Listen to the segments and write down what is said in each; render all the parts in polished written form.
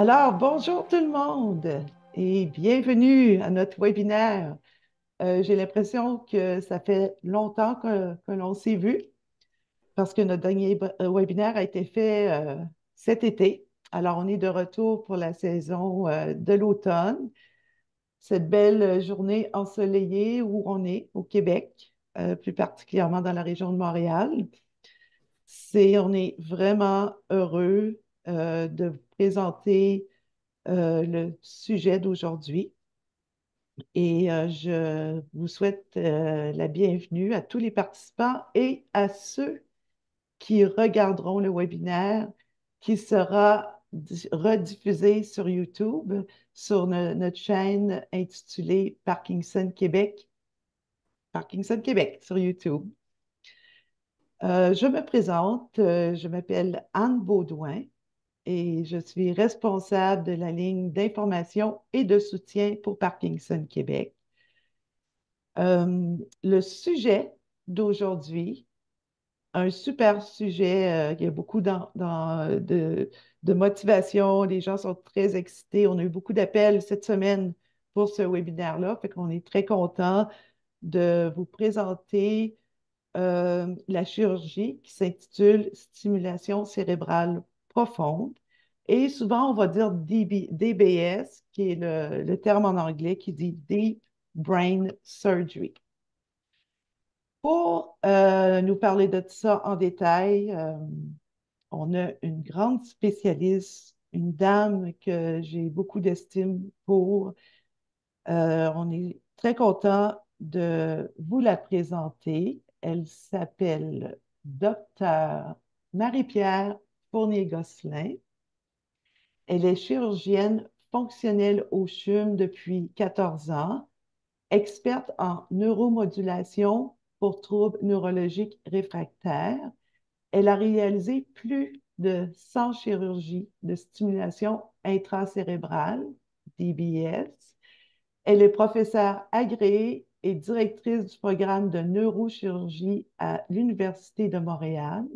Alors, bonjour tout le monde et bienvenue à notre webinaire. J'ai l'impression que ça fait longtemps que l'on s'est vu parce que notre dernier webinaire a été fait cet été. Alors, on est de retour pour la saison de l'automne, cette belle journée ensoleillée où on est au Québec, plus particulièrement dans la région de Montréal. On est vraiment heureux de vous présenter le sujet d'aujourd'hui. Et je vous souhaite la bienvenue à tous les participants et à ceux qui regarderont le webinaire qui sera rediffusé sur YouTube, sur notre chaîne intitulée Parkinson Québec sur YouTube. Je me présente, je m'appelle Anne Baudouin et je suis responsable de la ligne d'information et de soutien pour Parkinson Québec. Le sujet d'aujourd'hui, un super sujet, il y a beaucoup de motivation, les gens sont très excités. On a eu beaucoup d'appels cette semaine pour ce webinaire-là, fait qu'on est très content de vous présenter la chirurgie qui s'intitule Stimulation cérébrale profonde. Et souvent, on va dire DBS, qui est le terme en anglais qui dit Deep Brain Surgery. Pour nous parler de tout ça en détail, on a une grande spécialiste, une dame que j'ai beaucoup d'estime pour. On est très content de vous la présenter. Elle s'appelle Docteur Marie-Pierre Fournier-Gosselin. Elle est chirurgienne fonctionnelle au CHUM depuis 14 ans, experte en neuromodulation pour troubles neurologiques réfractaires. Elle a réalisé plus de 100 chirurgies de stimulation intracérébrale, DBS. Elle est professeure agréée et directrice du programme de neurochirurgie à l'Université de Montréal.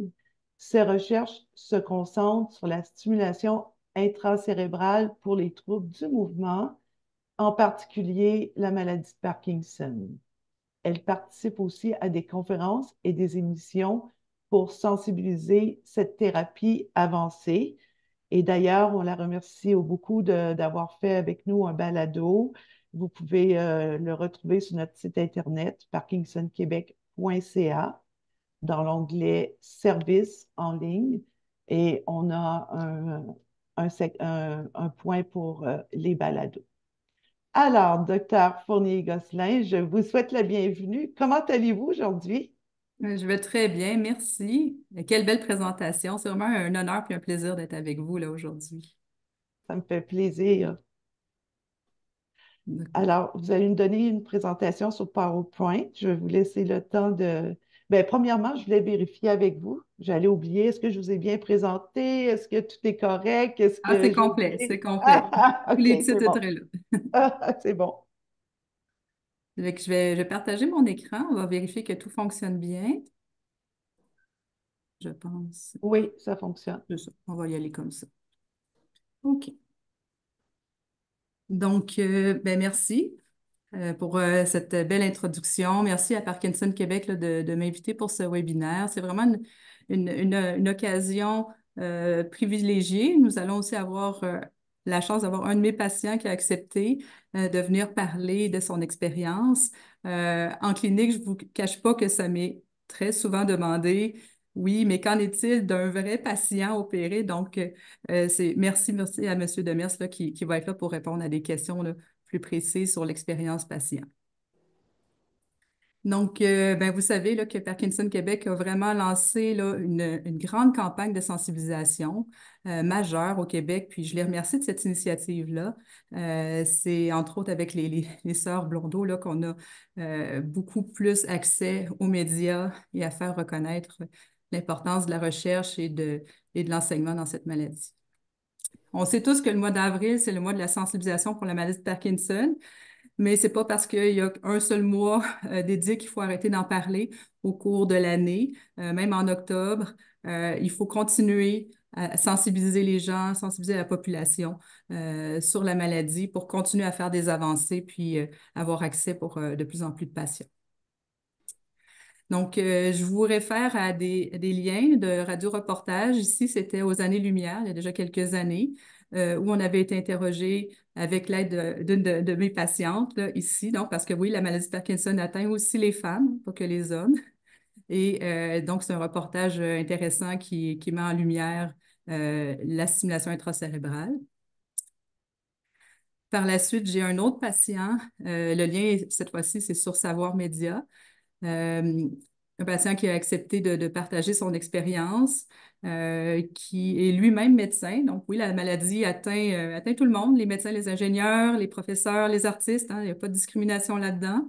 Ses recherches se concentrent sur la stimulation intracérébrale pour les troubles du mouvement, en particulier la maladie de Parkinson. Elle participe aussi à des conférences et des émissions pour sensibiliser cette thérapie avancée. Et d'ailleurs, on la remercie beaucoup d'avoir fait avec nous un balado. Vous pouvez le retrouver sur notre site internet parkinsonquebec.ca dans l'onglet Services en ligne. Et on a un point pour les balados. Alors, docteur Fournier-Gosselin, je vous souhaite la bienvenue. Comment allez-vous aujourd'hui? Je vais très bien, merci. Quelle belle présentation. C'est vraiment un honneur et un plaisir d'être avec vous là aujourd'hui. Ça me fait plaisir. Alors, vous allez me donner une présentation sur PowerPoint. Je vais vous laisser le temps de... Bien, premièrement, je voulais vérifier avec vous. J'allais oublier, est-ce que je vous ai bien présenté? Est-ce que tout est correct? Est-ce Ah, que c'est j'ai complet, c'est oublié? complet. Ah, Tous OK, les c'est titres bon. seraient là. C'est bon. Fait que je vais partager mon écran. On va vérifier que tout fonctionne bien. Je pense. Oui, ça fonctionne. C'est ça. On va y aller comme ça. OK. Donc, ben merci pour cette belle introduction. Merci à Parkinson Québec là, de m'inviter pour ce webinaire. C'est vraiment une occasion privilégiée. Nous allons aussi avoir la chance d'avoir un de mes patients qui a accepté de venir parler de son expérience. En clinique, je ne vous cache pas que ça m'est très souvent demandé. Oui, mais qu'en est-il d'un vrai patient opéré? Donc, merci à M. Demers là, qui va être là pour répondre à des questions là, plus précises sur l'expérience patient. Donc, ben, vous savez là, que Parkinson Québec a vraiment lancé là, une grande campagne de sensibilisation majeure au Québec, puis je les remercie de cette initiative-là. C'est entre autres avec les sœurs Blondeau là, qu'on a beaucoup plus accès aux médias et à faire reconnaître l'importance de la recherche et de l'enseignement dans cette maladie. On sait tous que le mois d'avril, c'est le mois de la sensibilisation pour la maladie de Parkinson. Mais c'est pas parce qu'il y a un seul mois dédié qu'il faut arrêter d'en parler au cours de l'année, même en octobre. Il faut continuer à sensibiliser les gens, sensibiliser la population sur la maladie pour continuer à faire des avancées puis avoir accès pour de plus en plus de patients. Donc, je vous réfère à des liens de radio-reportage. Ici, c'était aux années-lumière, il y a déjà quelques années, où on avait été interrogé avec l'aide d'une de mes patientes, là, ici. Donc, parce que oui, la maladie de Parkinson atteint aussi les femmes, pas que les hommes. Et donc, c'est un reportage intéressant qui met en lumière la stimulation intracérébrale. Par la suite, j'ai un autre patient. Le lien, cette fois-ci, c'est sur Savoir Média. Euh, un patient qui a accepté de partager son expérience, qui est lui-même médecin. Donc oui, la maladie atteint tout le monde, les médecins, les ingénieurs, les professeurs, les artistes, hein, il n'y a pas de discrimination là-dedans.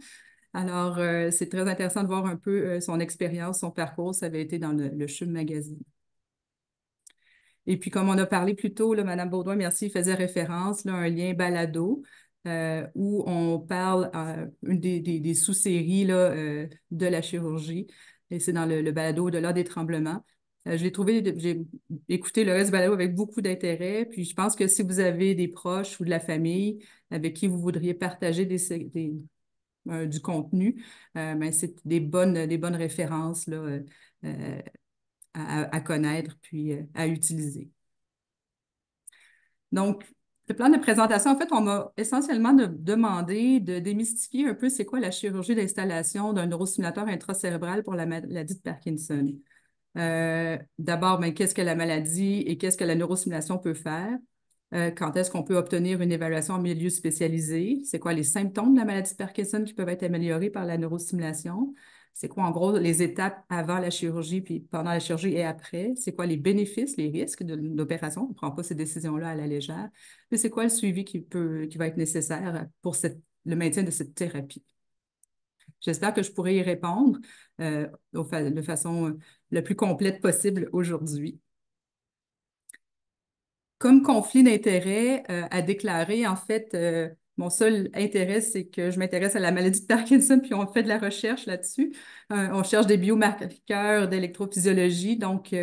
Alors, c'est très intéressant de voir un peu son expérience, son parcours. Ça avait été dans le CHUM Magazine. Et puis, comme on a parlé plus tôt, là, Mme Baudouin, merci, faisait référence là, à un lien balado où on parle une des sous-séries là, de la chirurgie. Et c'est dans le balado Au-delà des tremblements. Je l'ai trouvé, j'ai écouté le reste du balado avec beaucoup d'intérêt. Puis, je pense que si vous avez des proches ou de la famille avec qui vous voudriez partager du contenu, ben, c'est des bonnes références là, euh, à connaître puis à utiliser. Donc, le plan de présentation, en fait, on m'a essentiellement demandé de démystifier un peu c'est quoi la chirurgie d'installation d'un neurostimulateur intracérébral pour la maladie de Parkinson. D'abord, ben, qu'est-ce que la maladie et qu'est-ce que la neurostimulation peut faire? Quand est-ce qu'on peut obtenir une évaluation en milieu spécialisé? C'est quoi les symptômes de la maladie de Parkinson qui peuvent être améliorés par la neurostimulation? C'est quoi, en gros, les étapes avant la chirurgie, puis pendant la chirurgie et après? C'est quoi les bénéfices, les risques de l'opération? On ne prend pas ces décisions-là à la légère. Mais c'est quoi le suivi qui va être nécessaire pour le maintien de cette thérapie? J'espère que je pourrai y répondre de façon la plus complète possible aujourd'hui. Comme conflit d'intérêt à déclarer, en fait, mon seul intérêt, c'est que je m'intéresse à la maladie de Parkinson, puis on fait de la recherche là-dessus. On cherche des biomarqueurs d'électrophysiologie. Donc,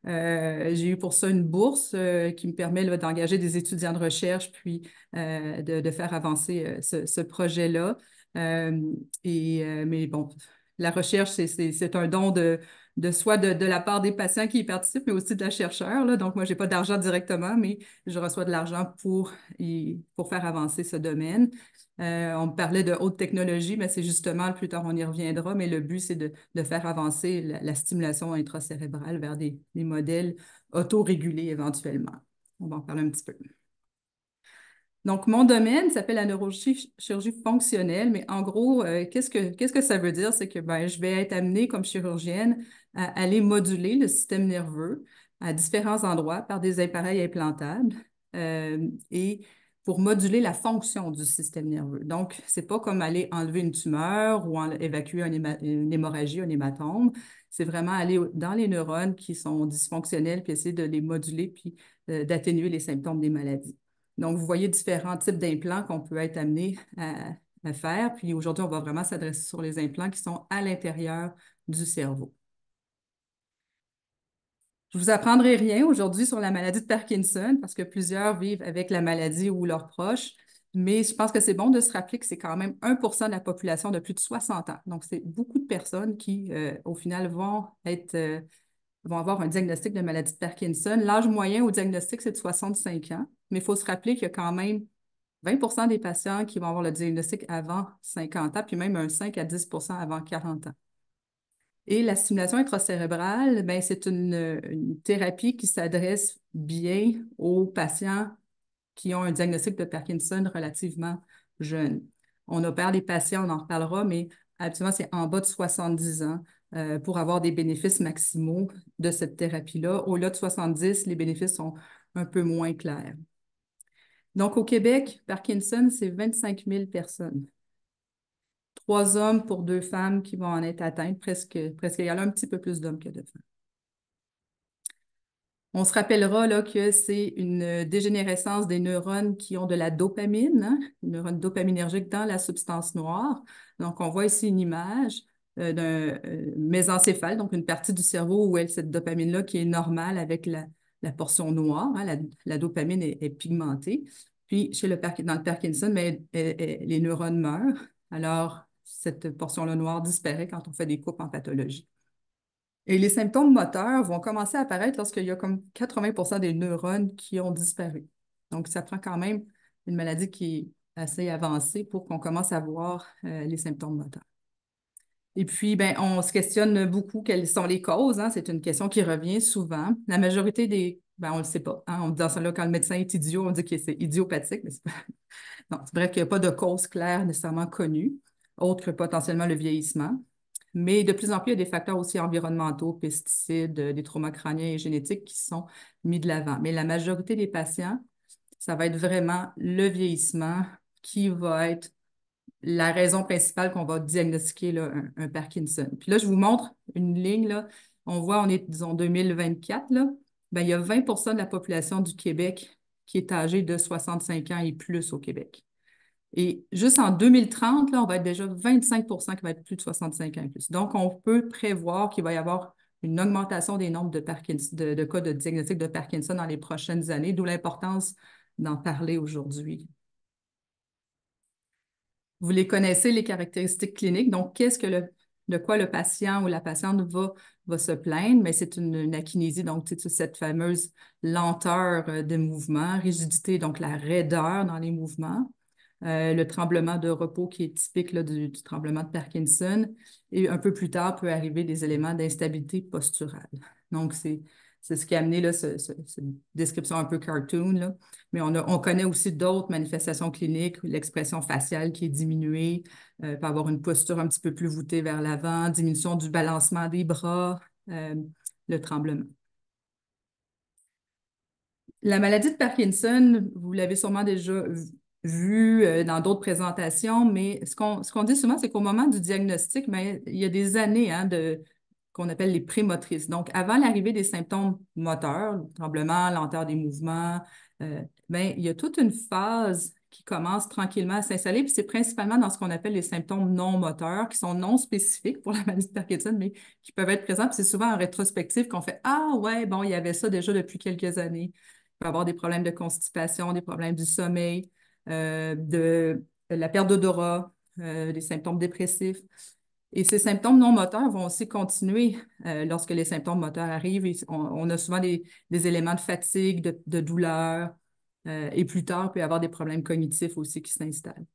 j'ai eu pour ça une bourse qui me permet d'engager des étudiants de recherche, puis de faire avancer ce projet-là. Mais bon, la recherche, c'est un don de soit de la part des patients qui y participent, mais aussi de la chercheur, là. Donc, moi, je n'ai pas d'argent directement, mais je reçois de l'argent pour faire avancer ce domaine. On me parlait de haute technologie, mais c'est justement, plus tard, on y reviendra, mais le but, c'est de faire avancer la stimulation intracérébrale vers des modèles autorégulés éventuellement. On va en parler un petit peu. Donc, mon domaine s'appelle la neurochirurgie fonctionnelle, mais en gros, qu'est-ce que ça veut dire? C'est que ben, je vais être amenée comme chirurgienne à aller moduler le système nerveux à différents endroits par des appareils implantables et pour moduler la fonction du système nerveux. Donc, c'est pas comme aller enlever une tumeur ou évacuer une hémorragie, un hématome. C'est vraiment aller dans les neurones qui sont dysfonctionnels puis essayer de les moduler puis d'atténuer les symptômes des maladies. Donc, vous voyez différents types d'implants qu'on peut être amené à faire. Puis aujourd'hui, on va vraiment s'adresser sur les implants qui sont à l'intérieur du cerveau. Je ne vous apprendrai rien aujourd'hui sur la maladie de Parkinson parce que plusieurs vivent avec la maladie ou leurs proches. Mais je pense que c'est bon de se rappeler que c'est quand même 1% de la population de plus de 60 ans. Donc, c'est beaucoup de personnes qui, au final, vont avoir un diagnostic de maladie de Parkinson. L'âge moyen au diagnostic, c'est de 65 ans, mais il faut se rappeler qu'il y a quand même 20% des patients qui vont avoir le diagnostic avant 50 ans, puis même un 5 à 10% avant 40 ans. Et la stimulation intracérébrale, ben, c'est une thérapie qui s'adresse bien aux patients qui ont un diagnostic de Parkinson relativement jeune. On opère les patients, on en reparlera, mais habituellement, c'est en bas de 70 ans pour avoir des bénéfices maximaux de cette thérapie-là. Au-delà de 70, les bénéfices sont un peu moins clairs. Donc, au Québec, Parkinson, c'est 25 000 personnes. 3 hommes pour 2 femmes qui vont en être atteintes, presque égal, un petit peu plus d'hommes que de femmes. On se rappellera là, que c'est une dégénérescence des neurones qui ont de la dopamine, hein, une neurone dopaminergique dans la substance noire. Donc, on voit ici une image d'un mésencéphale, donc une partie du cerveau où cette dopamine-là qui est normale avec la portion noire, hein, la dopamine est pigmentée. Puis, dans le Parkinson, mais les neurones meurent. Alors, cette portion-là noire disparaît quand on fait des coupes en pathologie. Et les symptômes moteurs vont commencer à apparaître lorsqu'il y a comme 80% des neurones qui ont disparu. Donc, ça prend quand même une maladie qui est assez avancée pour qu'on commence à voir les symptômes moteurs. Et puis, ben, on se questionne beaucoup quelles sont les causes, hein. C'est une question qui revient souvent. La majorité ben, on ne le sait pas, hein. Dans ce là quand le médecin est idiot, on dit que c'est idiopathique, mais c'est pas... Non, c'est vrai qu'il n'y a pas de cause claire nécessairement connue, autre que potentiellement le vieillissement. Mais de plus en plus, il y a des facteurs aussi environnementaux, pesticides, des traumas crâniens et génétiques qui sont mis de l'avant. Mais la majorité des patients, ça va être vraiment le vieillissement qui va être la raison principale qu'on va diagnostiquer là, un Parkinson. Puis là, je vous montre une ligne, là. On voit, on est, disons, 2024, là. Ben, il y a 20% de la population du Québec qui est âgée de 65 ans et plus au Québec. Et juste en 2030, là, on va être déjà 25% qui va être plus de 65 ans et plus. Donc, on peut prévoir qu'il va y avoir une augmentation des nombres de cas de diagnostic de Parkinson dans les prochaines années, d'où l'importance d'en parler aujourd'hui. Vous les connaissez, les caractéristiques cliniques. Donc, de quoi le patient ou la patiente va se plaindre? Mais c'est une akinésie, donc c'est cette fameuse lenteur de mouvement, rigidité, donc la raideur dans les mouvements. Le tremblement de repos qui est typique là, du tremblement de Parkinson. Et un peu plus tard, peut arriver des éléments d'instabilité posturale. Donc, c'est ce qui a amené là, cette description un peu cartoon, là. Mais on connaît aussi d'autres manifestations cliniques, l'expression faciale qui est diminuée, peut avoir une posture un petit peu plus voûtée vers l'avant, diminution du balancement des bras, le tremblement. La maladie de Parkinson, vous l'avez sûrement déjà vu dans d'autres présentations, mais ce qu'on dit souvent, c'est qu'au moment du diagnostic, ben, il y a des années hein, qu'on appelle les prémotrices. Donc, avant l'arrivée des symptômes moteurs, tremblement, lenteur des mouvements, ben, il y a toute une phase qui commence tranquillement à s'installer, puis c'est principalement dans ce qu'on appelle les symptômes non moteurs, qui sont non spécifiques pour la maladie de Parkinson, mais qui peuvent être présents. Puis c'est souvent en rétrospective qu'on fait Ah ouais, bon, il y avait ça déjà depuis quelques années. Il peut avoir des problèmes de constipation, des problèmes du sommeil, de la perte d'odorat, des symptômes dépressifs. Et ces symptômes non moteurs vont aussi continuer lorsque les symptômes moteurs arrivent. On a souvent des éléments de fatigue, de douleur, et plus tard, il peut y avoir des problèmes cognitifs aussi qui s'installent.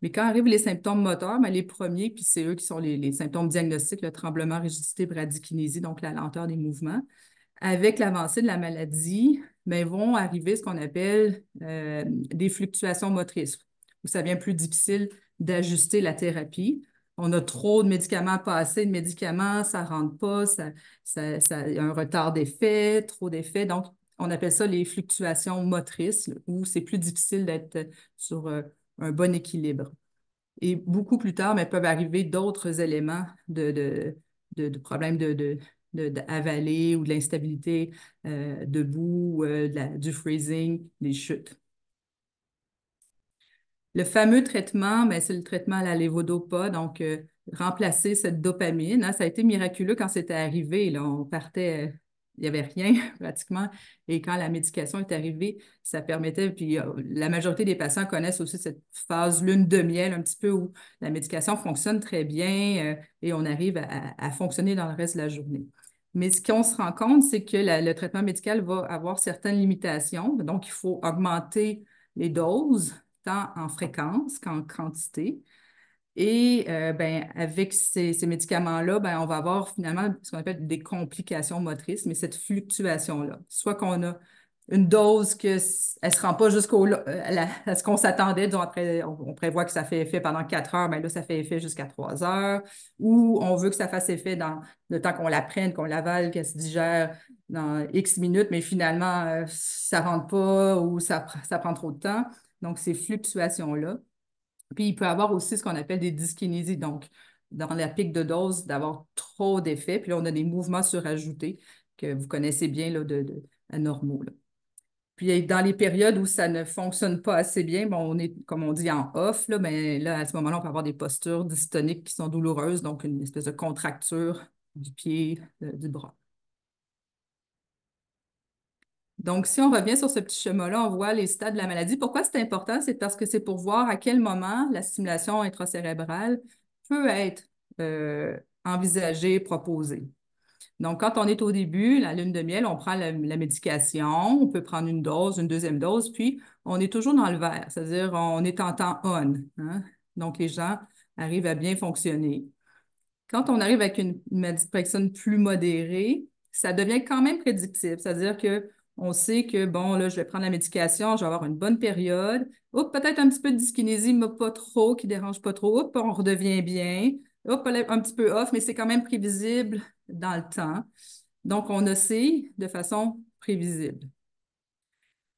Mais quand arrivent les symptômes moteurs, ben, les premiers, puis c'est eux qui sont les symptômes diagnostiques, le tremblement, rigidité, bradykinésie, donc la lenteur des mouvements. Avec l'avancée de la maladie, ben, vont arriver ce qu'on appelle des fluctuations motrices, où ça devient plus difficile d'ajuster la thérapie. On a trop de médicaments, pas assez de médicaments, ça ne rentre pas, il y a un retard d'effet, trop d'effets. Donc, on appelle ça les fluctuations motrices, où c'est plus difficile d'être sur un bon équilibre. Et beaucoup plus tard, mais peuvent arriver d'autres éléments de problèmes d'avaler ou de l'instabilité debout, du freezing, des chutes. Le fameux traitement, ben, c'est le traitement à la levodopa, donc remplacer cette dopamine, hein. Ça a été miraculeux quand c'était arrivé. Là, on partait, il n'y avait rien pratiquement. Et quand la médication est arrivée, ça permettait, puis la majorité des patients connaissent aussi cette phase lune de miel, un petit peu où la médication fonctionne très bien et on arrive à fonctionner dans le reste de la journée. Mais ce qu'on se rend compte, c'est que le traitement médical va avoir certaines limitations. Donc, il faut augmenter les doses tant en fréquence qu'en quantité. Et ben, avec ces médicaments-là, ben, on va avoir finalement ce qu'on appelle des complications motrices, mais cette fluctuation-là. Soit qu'on a une dose que elle ne se rend pas à ce qu'on s'attendait. Donc après, on prévoit que ça fait effet pendant 4 heures, mais là, ça fait effet jusqu'à 3 heures. Ou on veut que ça fasse effet dans le temps qu'on la prenne, qu'on l'avale, qu'elle se digère dans X minutes, mais finalement, ça ne rentre pas ou ça prend trop de temps. Donc, ces fluctuations-là. Puis, il peut y avoir aussi ce qu'on appelle des dyskinésies. Donc, dans la pic de dose, d'avoir trop d'effets. Puis là, on a des mouvements surajoutés que vous connaissez bien là, anormaux, là. Puis, dans les périodes où ça ne fonctionne pas assez bien, bon, on est, comme on dit, en off, là, mais là, à ce moment-là, on peut avoir des postures dystoniques qui sont douloureuses, donc une espèce de contracture du pied, du bras. Donc, si on revient sur ce petit schéma-là, on voit les stades de la maladie. Pourquoi c'est important? C'est parce que c'est pour voir à quel moment la stimulation intracérébrale peut être envisagée, proposée. Donc, quand on est au début, la lune de miel, on prend la médication, on peut prendre une dose, une deuxième dose, puis on est toujours dans le vert, c'est-à-dire on est en temps on, hein? Donc, les gens arrivent à bien fonctionner. Quand on arrive avec une maladie de Parkinson plus modérée, ça devient quand même prédictible, c'est-à-dire que on sait que, bon, là, je vais prendre la médication, je vais avoir une bonne période. Oups, peut-être un petit peu de dyskinésie, mais pas trop, qui dérange pas trop. Oups, on redevient bien. Oups, un petit peu off, mais c'est quand même prévisible dans le temps. Donc, on a C de façon prévisible.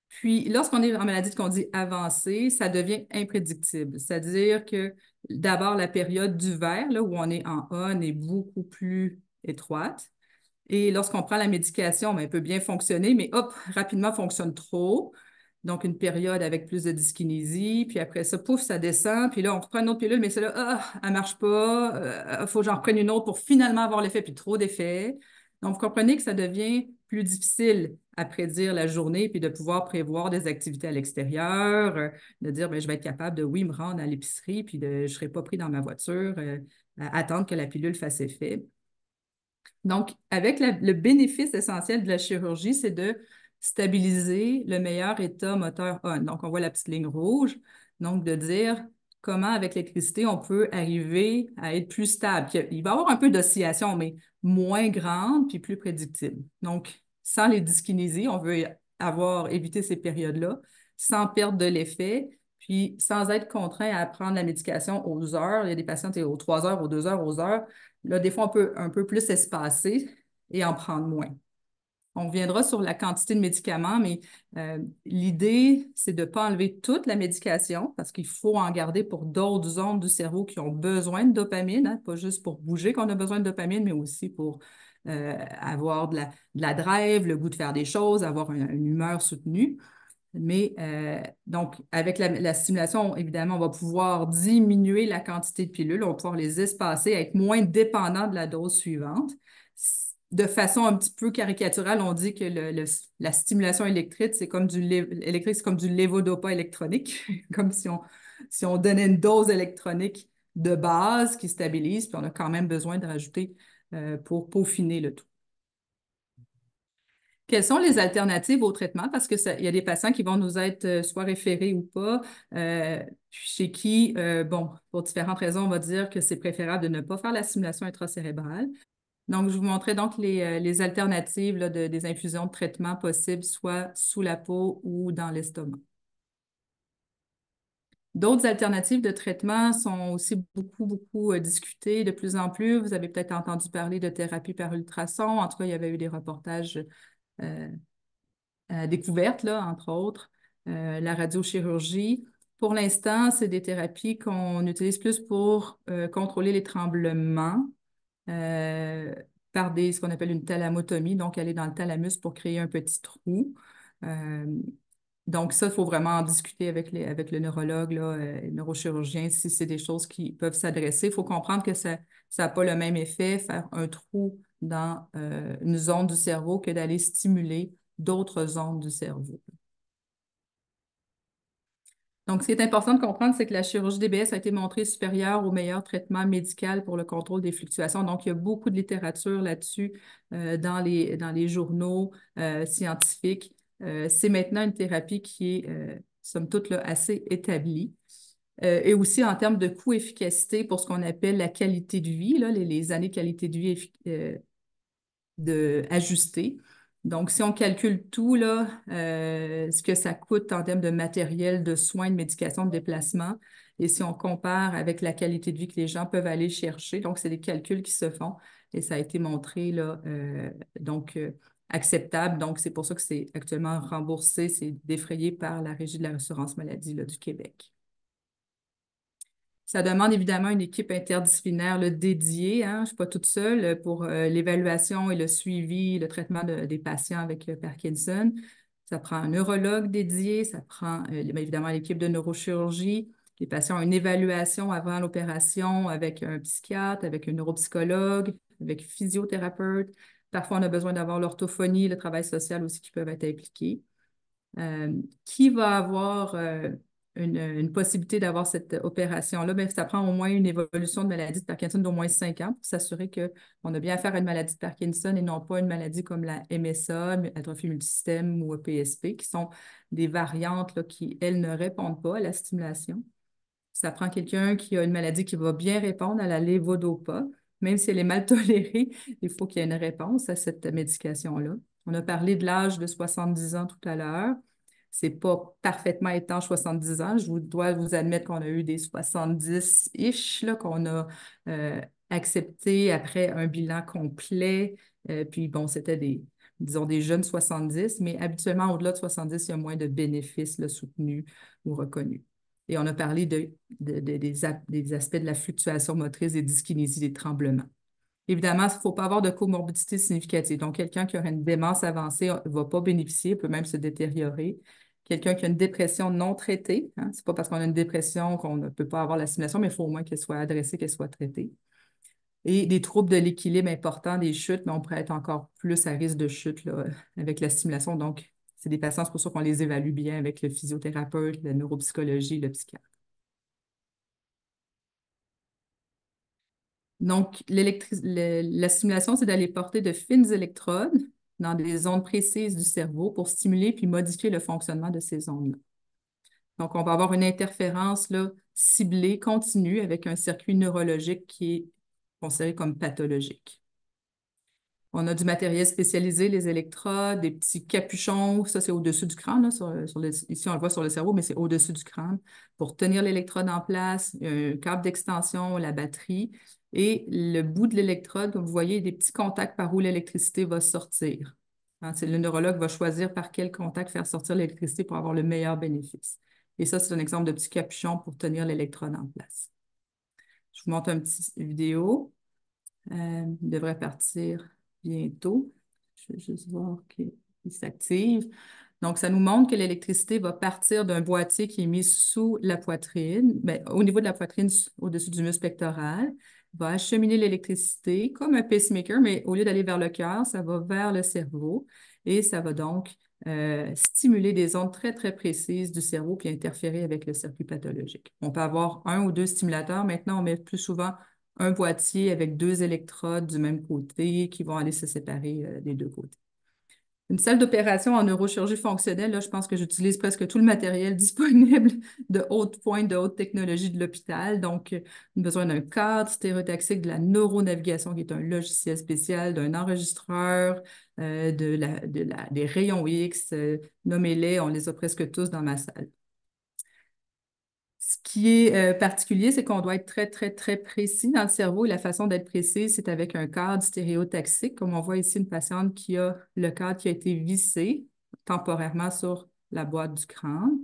Puis, lorsqu'on est en maladie qu'on dit avancée, ça devient imprédictible. C'est-à-dire que d'abord, la période du vert, là, où on est en on, est beaucoup plus étroite. Et lorsqu'on prend la médication, ben, elle peut bien fonctionner, mais hop, rapidement fonctionne trop. Donc, une période avec plus de dyskinésie, puis après ça, pouf, ça descend, puis là, on reprend une autre pilule, mais c'est là, ah, elle marche pas, il faut que j'en reprenne une autre pour finalement avoir l'effet, puis trop d'effets. Donc, vous comprenez que ça devient plus difficile à prédire la journée, puis de pouvoir prévoir des activités à l'extérieur, de dire, ben, je vais être capable de, oui, me rendre à l'épicerie, puis je ne serai pas pris dans ma voiture, à attendre que la pilule fasse effet. Donc, avec le bénéfice essentiel de la chirurgie, c'est de stabiliser le meilleur état moteur on. Donc, on voit la petite ligne rouge. Donc, de dire comment, avec l'électricité, on peut arriver à être plus stable. Il va y avoir un peu d'oscillation, mais moins grande puis plus prédictible. Donc, sans les dyskinésies, on veut éviter ces périodes-là, sans perdre de l'effet, puis sans être contraint à prendre la médication aux heures. Il y a des patients, aux 3 heures, aux 2 heures, aux heures. Là, des fois, on peut un peu plus espacer et en prendre moins. On reviendra sur la quantité de médicaments, mais l'idée, c'est de ne pas enlever toute la médication parce qu'il faut en garder pour d'autres zones du cerveau qui ont besoin de dopamine, hein, pas juste pour bouger qu'on a besoin de dopamine, mais aussi pour avoir de la drive, le goût de faire des choses, avoir une humeur soutenue. Mais donc, avec la stimulation, évidemment, on va pouvoir diminuer la quantité de pilules, on va pouvoir les espacer, être moins dépendant de la dose suivante. De façon un petit peu caricaturale, on dit que la stimulation électrique, c'est comme du lévodopa électronique, comme si on donnait une dose électronique de base qui stabilise, puis on a quand même besoin de rajouter pour peaufiner le tout. Quelles sont les alternatives au traitement? Parce que il y a des patients qui vont nous être soit référés ou pas, chez qui, bon, pour différentes raisons, on va dire que c'est préférable de ne pas faire la stimulation intracérébrale. Donc, je vous montrais donc les alternatives là, des infusions de traitement possibles, soit sous la peau ou dans l'estomac. D'autres alternatives de traitement sont aussi beaucoup, beaucoup discutées de plus en plus. Vous avez peut-être entendu parler de thérapie par ultrason. En tout cas, il y avait eu des reportages euh, découverte, là, entre autres, la radiochirurgie. Pour l'instant, c'est des thérapies qu'on utilise plus pour contrôler les tremblements euh, par ce qu'on appelle une thalamotomie, donc aller dans le thalamus pour créer un petit trou. Euh, donc ça, il faut vraiment en discuter avec le neurologue, là, le neurochirurgien, si c'est des choses qui peuvent s'adresser. Il faut comprendre que ça n'a pas le même effet, faire un trou dans une zone du cerveau que d'aller stimuler d'autres zones du cerveau. Donc, ce qui est important de comprendre, c'est que la chirurgie DBS a été montrée supérieure au meilleur traitement médical pour le contrôle des fluctuations. Donc, il y a beaucoup de littérature là-dessus dans les journaux scientifiques. C'est maintenant une thérapie qui est, somme toute, là, assez établie. Et aussi en termes de coût-efficacité pour ce qu'on appelle la qualité de vie, là, les années de qualité de vie ajustées. Donc, si on calcule tout, là, ce que ça coûte en termes de matériel, de soins, de médication, de déplacement, et si on compare avec la qualité de vie que les gens peuvent aller chercher, donc c'est des calculs qui se font et ça a été montré là, donc acceptable. Donc, c'est pour ça que c'est actuellement remboursé, c'est défrayé par la Régie de l'assurance maladie là, du Québec. Ça demande évidemment une équipe interdisciplinaire là, dédiée. Hein? Je ne suis pas toute seule pour l'évaluation et le suivi, le traitement des patients avec Parkinson. Ça prend un neurologue dédié, ça prend bien évidemment l'équipe de neurochirurgie. Les patients ont une évaluation avant l'opération avec un psychiatre, avec un neuropsychologue, avec physiothérapeute, Parfois, on a besoin d'avoir l'orthophonie, le travail social aussi qui peuvent être impliqués. Qui va avoir une possibilité d'avoir cette opération-là? Bien, ça prend au moins une évolution de maladie de Parkinson d'au moins 5 ans pour s'assurer qu'on a bien affaire à une maladie de Parkinson et non pas une maladie comme la MSA, atrophie multisystème ou PSP, qui sont des variantes là, qui, elles, ne répondent pas à la stimulation. Ça prend quelqu'un qui a une maladie qui va bien répondre à la levodopa. Même si elle est mal tolérée, il faut qu'il y ait une réponse à cette médication-là. On a parlé de l'âge de 70 ans tout à l'heure. C'est pas parfaitement étanche 70 ans. Je dois vous admettre qu'on a eu des 70-ish là, qu'on a accepté après un bilan complet. Puis bon, c'était disons, des jeunes 70, mais habituellement, au-delà de 70, il y a moins de bénéfices là, soutenus ou reconnus. Et on a parlé des aspects de la fluctuation motrice, des dyskinésies, des tremblements. Évidemment, il ne faut pas avoir de comorbidité significative. Donc, quelqu'un qui aurait une démence avancée ne va pas bénéficier, peut même se détériorer. Quelqu'un qui a une dépression non traitée, hein, ce n'est pas parce qu'on a une dépression qu'on ne peut pas avoir la stimulation, mais il faut au moins qu'elle soit adressée, qu'elle soit traitée. Et des troubles de l'équilibre importants, des chutes, mais on pourrait être encore plus à risque de chute là, avec la stimulation. Donc, c'est des patients, c'est pour ça qu'on les évalue bien avec le physiothérapeute, la neuropsychologie, le psychiatre. Donc, la stimulation, c'est d'aller porter de fines électrodes dans des zones précises du cerveau pour stimuler puis modifier le fonctionnement de ces zones-là. Donc, on va avoir une interférence là, ciblée, continue, avec un circuit neurologique qui est considéré comme pathologique. On a du matériel spécialisé, les électrodes, des petits capuchons. Ça, c'est au-dessus du crâne. Là, ici, on le voit sur le cerveau, mais c'est au-dessus du crâne pour tenir l'électrode en place, un câble d'extension, la batterie. Et le bout de l'électrode, comme vous voyez, des petits contacts par où l'électricité va sortir. Hein, le neurologue va choisir par quel contact faire sortir l'électricité pour avoir le meilleur bénéfice. Et ça, c'est un exemple de petit capuchon pour tenir l'électrode en place. Je vous montre une petite vidéo. Il devrait partir bientôt. Je vais juste voir qu'il s'active. Donc, ça nous montre que l'électricité va partir d'un boîtier qui est mis sous la poitrine, bien, au niveau de la poitrine, au-dessus du muscle pectoral, va acheminer l'électricité comme un pacemaker, mais au lieu d'aller vers le cœur, ça va vers le cerveau et ça va donc stimuler des ondes très, très précises du cerveau puis interférer avec le circuit pathologique. On peut avoir un ou deux stimulateurs. Maintenant, on met plus souvent un boîtier avec deux électrodes du même côté qui vont aller se séparer des deux côtés. Une salle d'opération en neurochirurgie fonctionnelle, là, je pense que j'utilise presque tout le matériel disponible de haute pointe, de haute technologie de l'hôpital. Donc, on a besoin d'un cadre stéréotaxique, de la neuronavigation, qui est un logiciel spécial, d'un enregistreur, des rayons X, nommez-les, on les a presque tous dans ma salle. Ce qui est particulier, c'est qu'on doit être très, très, très précis dans le cerveau et la façon d'être précis, c'est avec un cadre stéréotaxique, comme on voit ici une patiente qui a le cadre qui a été vissé temporairement sur la boîte du crâne.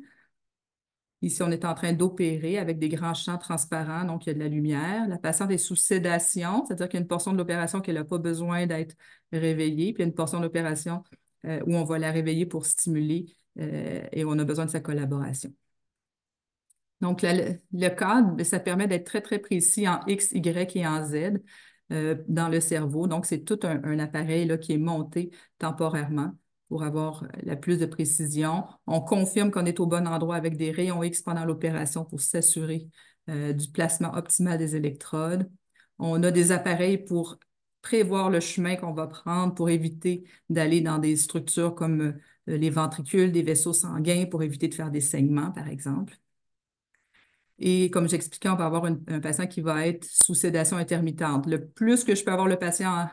Ici, on est en train d'opérer avec des grands champs transparents, donc il y a de la lumière. La patiente est sous sédation, c'est-à-dire qu'il y a une portion de l'opération qu'elle n'a pas besoin d'être réveillée, puis il y a une portion de l'opération où on va la réveiller pour stimuler et on a besoin de sa collaboration. Donc, le cadre, ça permet d'être très, très précis en X, Y et en Z dans le cerveau. Donc, c'est tout un appareil là, qui est monté temporairement pour avoir la plus de précision. On confirme qu'on est au bon endroit avec des rayons X pendant l'opération pour s'assurer du placement optimal des électrodes. On a des appareils pour prévoir le chemin qu'on va prendre pour éviter d'aller dans des structures comme les ventricules, des vaisseaux sanguins, pour éviter de faire des saignements, par exemple. Et comme j'expliquais, on va avoir un patient qui va être sous sédation intermittente. Le plus que je peux avoir le patient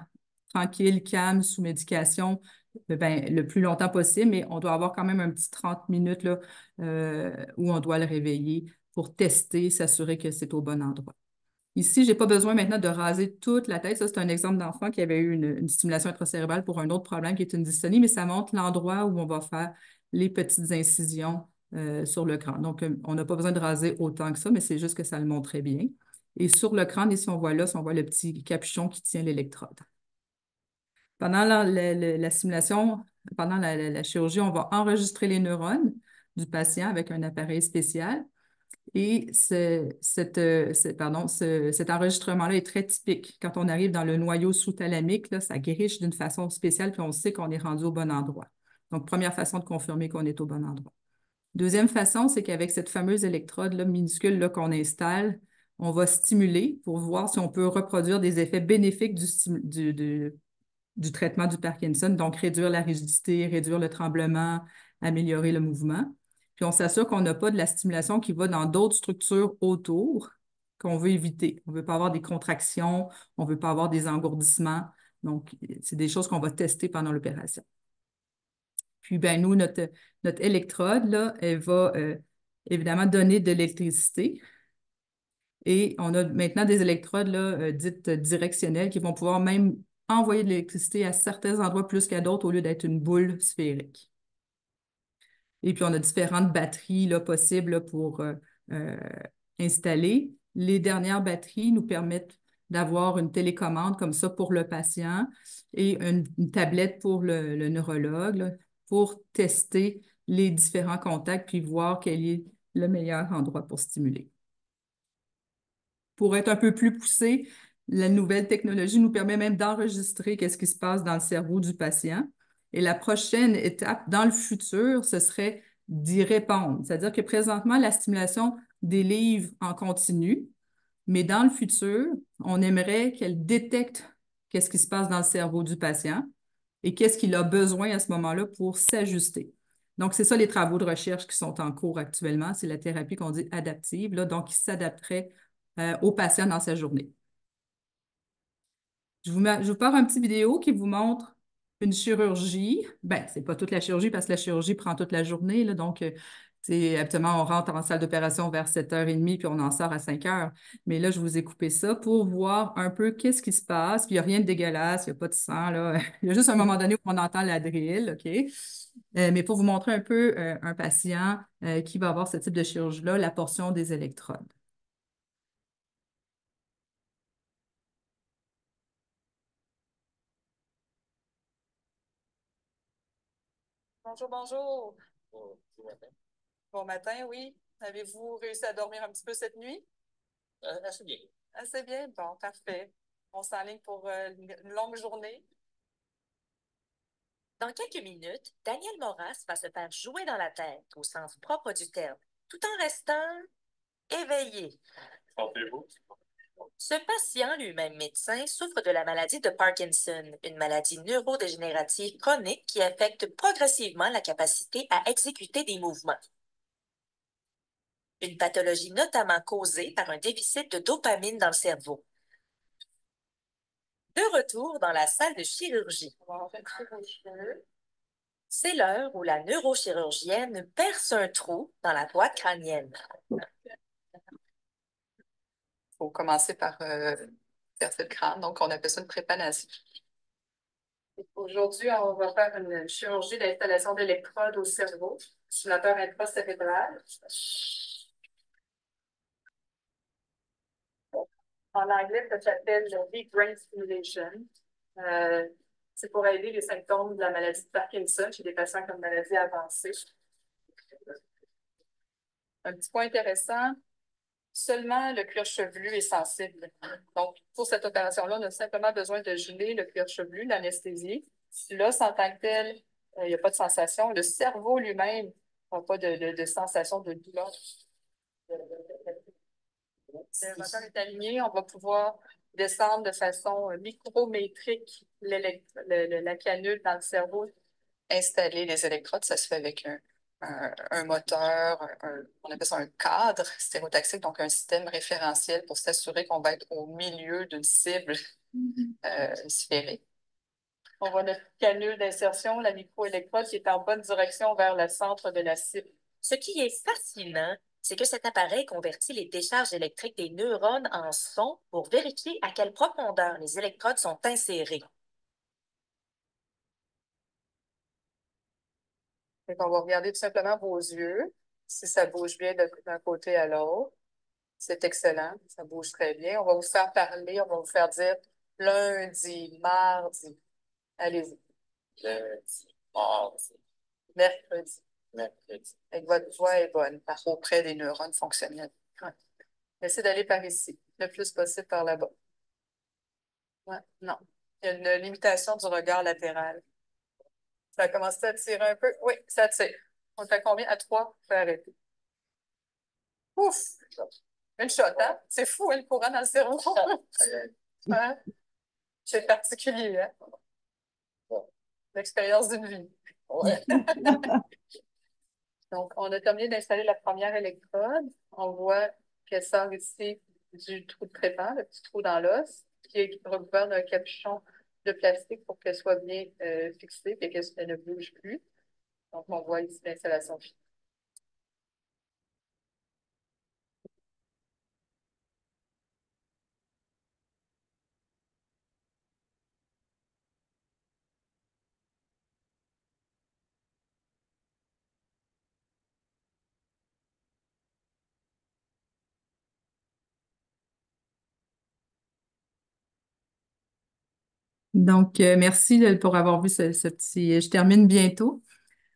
tranquille, calme, sous médication, ben, le plus longtemps possible, mais on doit avoir quand même un petit 30 minutes là, où on doit le réveiller pour tester, s'assurer que c'est au bon endroit. Ici, je n'ai pas besoin maintenant de raser toute la tête. Ça, c'est un exemple d'enfant qui avait eu une stimulation intracérébrale pour un autre problème qui est une dystonie, mais ça montre l'endroit où on va faire les petites incisions sur le crâne. Donc, on n'a pas besoin de raser autant que ça, mais c'est juste que ça le montre très bien. Et sur le crâne, ici, on voit le petit capuchon qui tient l'électrode. Pendant la simulation, pendant la chirurgie, on va enregistrer les neurones du patient avec un appareil spécial. Et cet enregistrement-là est très typique. Quand on arrive dans le noyau sous-thalamique, là, ça griche d'une façon spéciale, puis on sait qu'on est rendu au bon endroit. Donc, première façon de confirmer qu'on est au bon endroit. Deuxième façon, c'est qu'avec cette fameuse électrode là, minuscule là, qu'on installe, on va stimuler pour voir si on peut reproduire des effets bénéfiques du traitement du Parkinson, donc réduire la rigidité, réduire le tremblement, améliorer le mouvement. Puis on s'assure qu'on n'a pas de la stimulation qui va dans d'autres structures autour qu'on veut éviter. On ne veut pas avoir des contractions, on ne veut pas avoir des engourdissements. Donc, c'est des choses qu'on va tester pendant l'opération. Puis, ben, nous, notre électrode, là, elle va évidemment donner de l'électricité. Et on a maintenant des électrodes là, dites directionnelles qui vont pouvoir même envoyer de l'électricité à certains endroits plus qu'à d'autres au lieu d'être une boule sphérique. Et puis, on a différentes batteries là, possibles là, pour euh, installer. Les dernières batteries nous permettent d'avoir une télécommande comme ça pour le patient et une tablette pour le neurologue là, pour tester les différents contacts puis voir quel est le meilleur endroit pour stimuler. Pour être un peu plus poussé, la nouvelle technologie nous permet même d'enregistrer qu'est-ce qui se passe dans le cerveau du patient. Et la prochaine étape dans le futur, ce serait d'y répondre. C'est-à-dire que présentement, la stimulation délivre en continu, mais dans le futur, on aimerait qu'elle détecte qu'est-ce qui se passe dans le cerveau du patient et qu'est-ce qu'il a besoin à ce moment-là pour s'ajuster. Donc, c'est ça les travaux de recherche qui sont en cours actuellement. C'est la thérapie qu'on dit adaptive, là, donc qui s'adapterait au patient dans sa journée. Je vous pars un petit vidéo qui vous montre une chirurgie. Ben, c'est pas toute la chirurgie parce que la chirurgie prend toute la journée, là, donc, habituellement, on rentre en salle d'opération vers 7h30 puis on en sort à 5h. Mais là, je vous ai coupé ça pour voir un peu qu'est-ce qui se passe. Puis il n'y a rien de dégueulasse, il n'y a pas de sang, là. Il y a juste un moment donné où on entend la drill, OK? Mais pour vous montrer un peu un patient qui va avoir ce type de chirurgie-là, la portion des électrodes. Bonjour, bonjour. Bon matin, oui. Avez-vous réussi à dormir un petit peu cette nuit? Assez bien. Assez bien? Bon, parfait. On s'enligne pour une longue journée. Dans quelques minutes, Daniel Moras va se faire jouer dans la tête, au sens propre du terme, tout en restant éveillé. Sentez-vous? Ce patient, lui-même médecin, souffre de la maladie de Parkinson, une maladie neurodégénérative chronique qui affecte progressivement la capacité à exécuter des mouvements. Une pathologie notamment causée par un déficit de dopamine dans le cerveau. De retour dans la salle de chirurgie. C'est l'heure où la neurochirurgienne perce un trou dans la boîte crânienne. Il faut commencer par percer le crâne, donc on appelle ça une trépanation. Aujourd'hui, on va faire une chirurgie d'installation d'électrodes au cerveau, stimulateur intracérébral. En anglais, ça s'appelle le Deep Brain Stimulation. C'est pour aider les symptômes de la maladie de Parkinson chez des patients comme maladie avancée. Un petit point intéressant, seulement le cuir chevelu est sensible. Donc, pour cette opération-là, on a simplement besoin de geler le cuir chevelu, l'anesthésie. L'os en tant que tel, il n'y a pas de sensation. Le cerveau lui-même n'a pas de sensation de douleur. Le moteur est aligné, on va pouvoir descendre de façon micrométrique la canule dans le cerveau. Installer les électrodes, ça se fait avec un moteur, on appelle ça un cadre stéréotaxique, donc un système référentiel pour s'assurer qu'on va être au milieu d'une cible sphérique. On voit notre canule d'insertion, la microélectrode qui est en bonne direction vers le centre de la cible. Ce qui est fascinant, c'est que cet appareil convertit les décharges électriques des neurones en son pour vérifier à quelle profondeur les électrodes sont insérées. Donc, on va regarder tout simplement vos yeux, si ça bouge bien d'un côté à l'autre. C'est excellent, ça bouge très bien. On va vous faire parler, on va vous faire dire lundi, mardi. Allez-y. Lundi, mardi. Mercredi. Mercredi. Et votre voix est bonne auprès des neurones fonctionnels. Ouais. Essayez d'aller par ici, le plus possible par là-bas. Ouais, non. Il y a une limitation du regard latéral. Ça a commencé à tirer un peu. Oui, ça tire. On est à combien? À 3? Vous pouvez arrêter. Ouf! Une shot, hein? C'est fou, hein, le courant dans le cerveau. Hein? C'est particulier, hein? L'expérience d'une vie. Ouais. Donc, on a terminé d'installer la première électrode. On voit qu'elle sort ici du trou de traitement, le petit trou dans l'os, qui est recouvert d'un capuchon de plastique pour qu'elle soit bien fixée et qu'elle ne bouge plus. Donc, on voit ici l'installation finie. Donc, merci pour avoir vu ce petit. Je termine bientôt.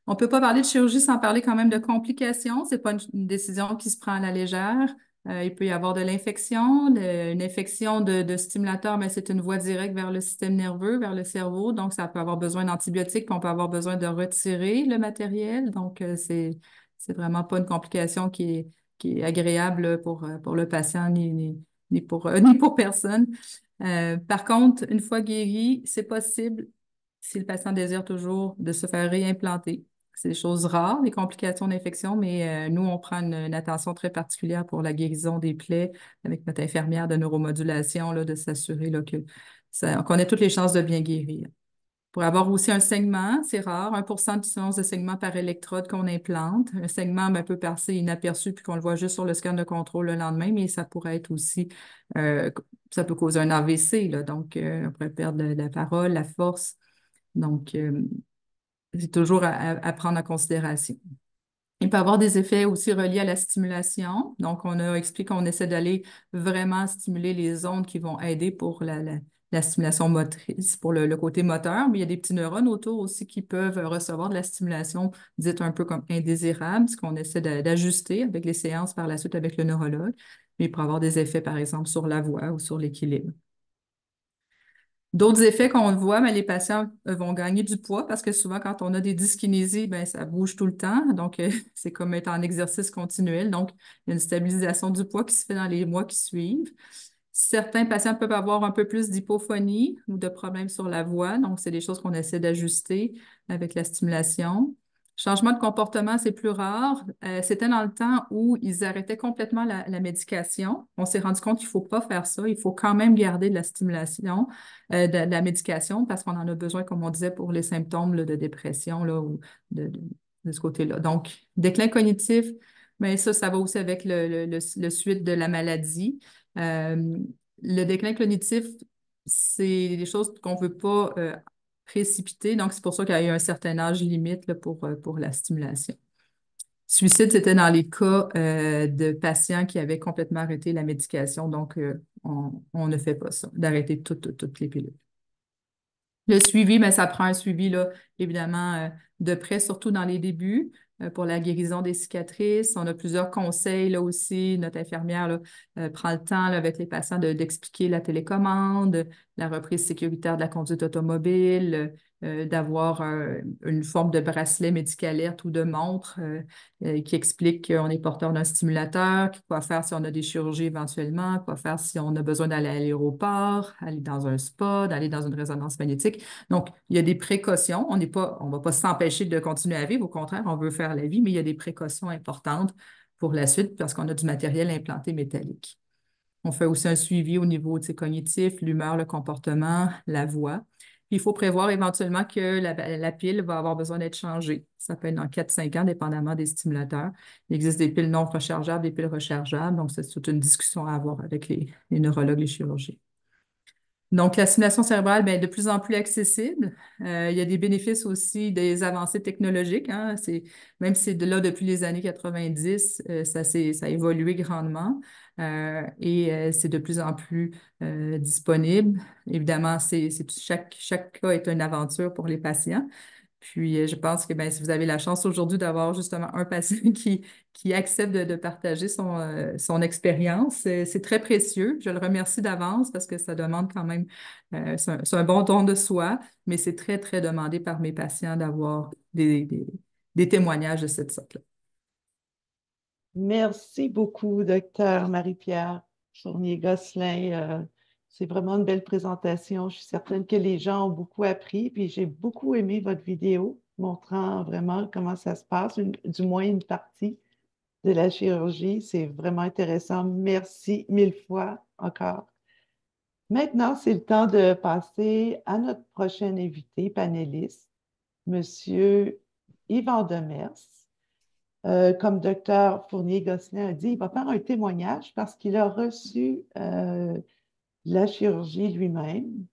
On ne peut pas parler de chirurgie sans parler quand même de complications. Ce n'est pas une décision qui se prend à la légère. Il peut y avoir de l'infection, une infection de stimulateur, mais c'est une voie directe vers le système nerveux, vers le cerveau. Donc, ça peut avoir besoin d'antibiotiques, puis on peut avoir besoin de retirer le matériel. Donc, c'est vraiment pas une complication qui est agréable pour le patient ni ni pour personne. Par contre, une fois guéri, c'est possible, si le patient désire toujours, de se faire réimplanter. C'est des choses rares, les complications d'infection, mais nous, on prend une attention très particulière pour la guérison des plaies avec notre infirmière de neuromodulation, là, de s'assurer là, qu'on ait toutes les chances de bien guérir. Pour avoir aussi un saignement, c'est rare, 1% de séance de saignement par électrode qu'on implante. Un saignement peut passer inaperçu puis qu'on le voit juste sur le scan de contrôle le lendemain, mais ça pourrait être aussi, euh, ça peut causer un AVC, là, donc on pourrait perdre la parole, la force. Donc, c'est toujours à prendre en considération. Il peut y avoir des effets aussi reliés à la stimulation. Donc, on a expliqué qu'on essaie d'aller vraiment stimuler les ondes qui vont aider pour la stimulation motrice, pour le côté moteur. Mais il y a des petits neurones autour aussi qui peuvent recevoir de la stimulation dite un peu comme indésirable, ce qu'on essaie d'ajuster avec les séances par la suite avec le neurologue. Mais il peut y avoir des effets, par exemple, sur la voix ou sur l'équilibre. D'autres effets qu'on voit, mais les patients vont gagner du poids parce que souvent, quand on a des dyskinésies, ça bouge tout le temps. Donc, c'est comme être en exercice continuel. Donc, il y a une stabilisation du poids qui se fait dans les mois qui suivent. Certains patients peuvent avoir un peu plus d'hypophonie ou de problèmes sur la voix. Donc, c'est des choses qu'on essaie d'ajuster avec la stimulation. Changement de comportement, c'est plus rare. C'était dans le temps où ils arrêtaient complètement la médication. On s'est rendu compte qu'il ne faut pas faire ça. Il faut quand même garder de la stimulation, de la médication, parce qu'on en a besoin, comme on disait, pour les symptômes là, de dépression là, ou de ce côté-là. Donc, déclin cognitif, mais ça va aussi avec le suite de la maladie. Euh, le déclin cognitif, c'est des choses qu'on ne veut pas précipiter. Donc, c'est pour ça qu'il y a eu un certain âge limite là, pour la stimulation. Suicide, c'était dans les cas de patients qui avaient complètement arrêté la médication. Donc, on ne fait pas ça, d'arrêter toutes les pilules. Le suivi, mais ça prend un suivi, là, évidemment, de près, surtout dans les débuts, pour la guérison des cicatrices. On a plusieurs conseils là aussi. Notre infirmière là, prend le temps là, avec les patients d'expliquer la télécommande, la reprise sécuritaire de la conduite automobile, d'avoir une forme de bracelet médic-alerte ou de montre qui explique qu'on est porteur d'un stimulateur, quoi faire si on a des chirurgies éventuellement, quoi faire si on a besoin d'aller à l'aéroport, aller dans un spa, d'aller dans une résonance magnétique. Donc, il y a des précautions. On ne va pas s'empêcher de continuer à vivre. Au contraire, on veut faire la vie, mais il y a des précautions importantes pour la suite parce qu'on a du matériel implanté métallique. On fait aussi un suivi au niveau cognitif, l'humeur, le comportement, la voix. Puis, il faut prévoir éventuellement que la pile va avoir besoin d'être changée. Ça peut être dans 4-5 ans, dépendamment des stimulateurs. Il existe des piles non rechargeables, des piles rechargeables. Donc, c'est toute une discussion à avoir avec les neurologues, les chirurgiens. Donc, la stimulation cérébrale, bien, est de plus en plus accessible. Il y a des bénéfices aussi des avancées technologiques. Hein. Même si c'est de là depuis les années 90, ça a évolué grandement et c'est de plus en plus disponible. Évidemment, chaque cas est une aventure pour les patients. Puis, je pense que ben, si vous avez la chance aujourd'hui d'avoir justement un patient qui accepte de partager son expérience, c'est très précieux. Je le remercie d'avance parce que ça demande quand même, c'est un bon don de soi, mais c'est très, très demandé par mes patients d'avoir des témoignages de cette sorte-là. Merci beaucoup, docteur Marie-Pierre Fournier-Gosselin. C'est vraiment une belle présentation. Je suis certaine que les gens ont beaucoup appris, puis j'ai beaucoup aimé votre vidéo montrant vraiment comment ça se passe, du moins une partie de la chirurgie. C'est vraiment intéressant. Merci mille fois encore. Maintenant, c'est le temps de passer à notre prochain invité panéliste, Monsieur Yvan Demers. Comme docteur Fournier-Gosselin a dit, il va faire un témoignage parce qu'il a reçu la chirurgie lui-même.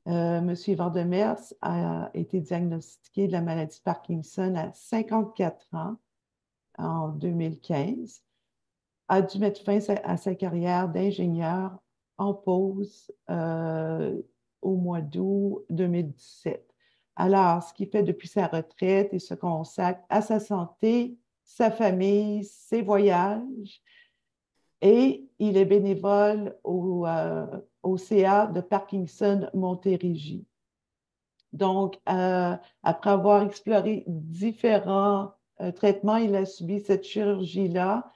Monsieur Yvan Demers a été diagnostiqué de la maladie de Parkinson à 54 ans en 2015, a dû mettre fin à sa carrière d'ingénieur en pause au mois d'août 2017. Alors, ce qu'il fait depuis sa retraite, il se consacre à sa santé, sa famille, ses voyages, et il est bénévole au CA de Parkinson Montérégie. Donc, après avoir exploré différents traitements, il a subi cette chirurgie-là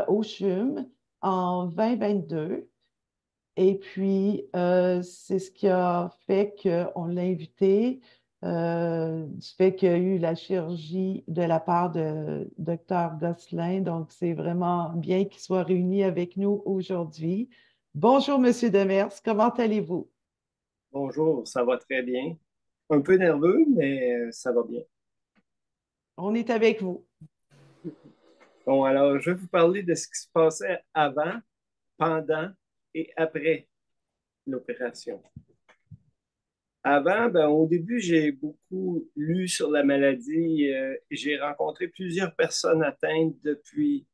au CHUM en 2022. Et puis, c'est ce qui a fait qu'on l'a invité, du fait qu'il y a eu la chirurgie de la part de Dr. Gosselin. Donc, c'est vraiment bien qu'il soit réuni avec nous aujourd'hui. Bonjour, Monsieur Demers, comment allez-vous? Bonjour, ça va très bien. Un peu nerveux, mais ça va bien. On est avec vous. Bon, alors, je vais vous parler de ce qui se passait avant, pendant et après l'opération. Avant, ben, au début, j'ai beaucoup lu sur la maladie et j'ai rencontré plusieurs personnes atteintes depuis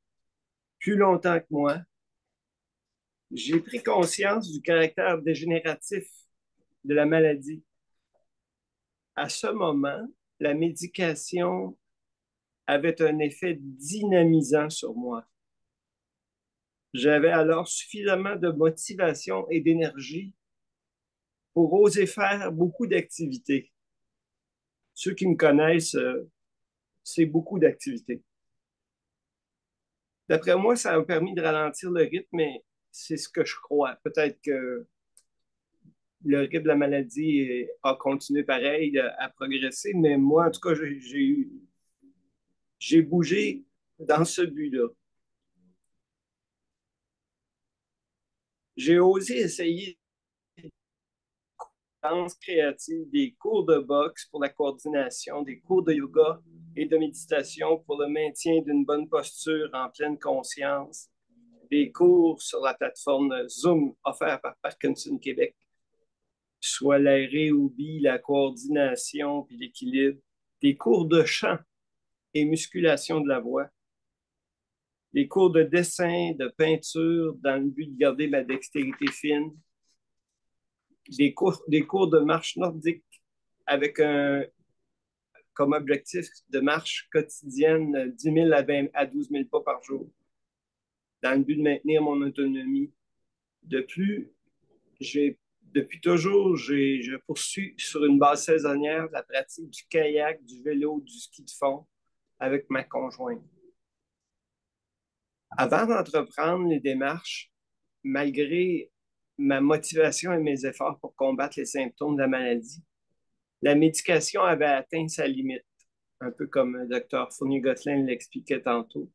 plus longtemps que moi. J'ai pris conscience du caractère dégénératif de la maladie. À ce moment, la médication avait un effet dynamisant sur moi. J'avais alors suffisamment de motivation et d'énergie pour oser faire beaucoup d'activités. Ceux qui me connaissent, c'est beaucoup d'activités. D'après moi, ça m'a permis de ralentir le rythme, mais c'est ce que je crois. Peut-être que le rythme de la maladie a continué pareil à progresser, mais moi, en tout cas, j'ai bougé dans ce but-là. J'ai osé essayer danse créative, des cours de boxe pour la coordination, des cours de yoga et de méditation pour le maintien d'une bonne posture en pleine conscience, des cours sur la plateforme Zoom offert par Parkinson Québec, soit l'aérobie, la coordination puis l'équilibre, des cours de chant et musculation de la voix, des cours de dessin, de peinture dans le but de garder ma dextérité fine, des cours de marche nordique avec comme objectif de marche quotidienne 10 000 à 12 000 pas par jour, dans le but de maintenir mon autonomie. De plus, depuis toujours, je poursuis sur une base saisonnière la pratique du kayak, du vélo, du ski de fond avec ma conjointe. Avant d'entreprendre les démarches, malgré ma motivation et mes efforts pour combattre les symptômes de la maladie, la médication avait atteint sa limite, un peu comme le docteur Fournier-Gosselin l'expliquait tantôt.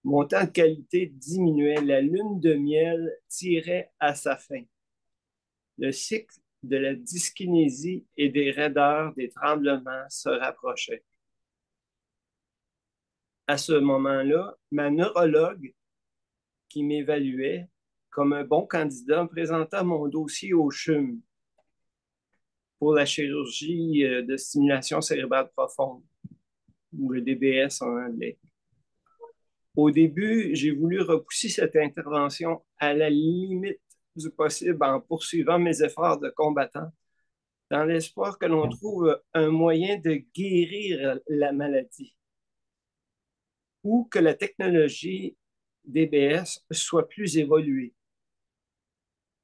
Mon temps de qualité diminuait, la lune de miel tirait à sa fin. Le cycle de la dyskinésie et des raideurs, des tremblements se rapprochait. À ce moment-là, ma neurologue, qui m'évaluait comme un bon candidat, me présenta mon dossier au CHUM pour la chirurgie de stimulation cérébrale profonde, ou le DBS en anglais. Au début, j'ai voulu repousser cette intervention à la limite du possible en poursuivant mes efforts de combattant dans l'espoir que l'on trouve un moyen de guérir la maladie ou que la technologie DBS soit plus évoluée.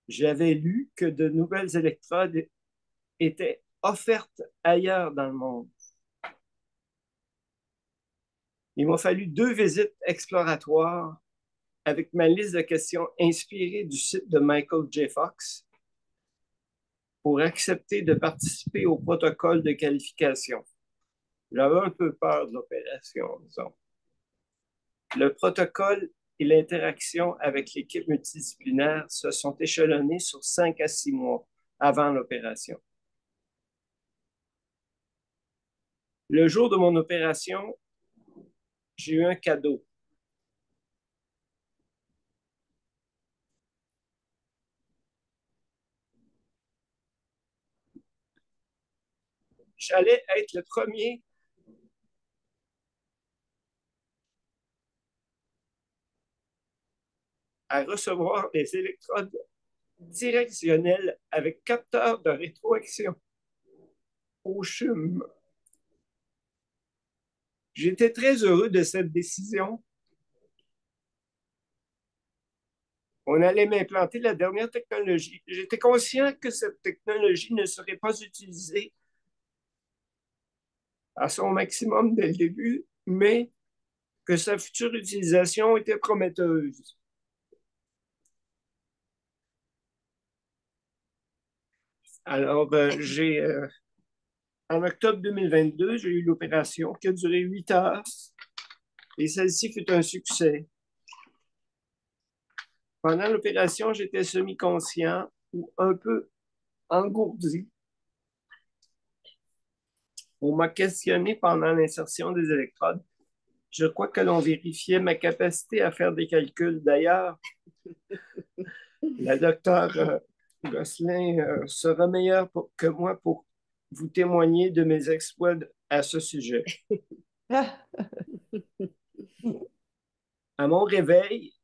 J'avais lu que de nouvelles électrodes étaient offertes ailleurs dans le monde. Il m'a fallu 2 visites exploratoires avec ma liste de questions inspirée du site de Michael J. Fox pour accepter de participer au protocole de qualification. J'avais un peu peur de l'opération, disons. Le protocole et l'interaction avec l'équipe multidisciplinaire se sont échelonnés sur 5 à 6 mois avant l'opération. Le jour de mon opération, j'ai eu un cadeau. J'allais être le premier à recevoir des électrodes directionnelles avec capteur de rétroaction au CHUM. J'étais très heureux de cette décision. On allait m'implanter la dernière technologie. J'étais conscient que cette technologie ne serait pas utilisée à son maximum dès le début, mais que sa future utilisation était prometteuse. Alors, en octobre 2022, j'ai eu l'opération qui a duré 8 heures et celle-ci fut un succès. Pendant l'opération, j'étais semi-conscient ou un peu engourdi. On m'a questionné pendant l'insertion des électrodes. Je crois que l'on vérifiait ma capacité à faire des calculs. D'ailleurs, la docteure Gosselin sera meilleure que moi pour vous témoigner de mes exploits à ce sujet. À mon réveil,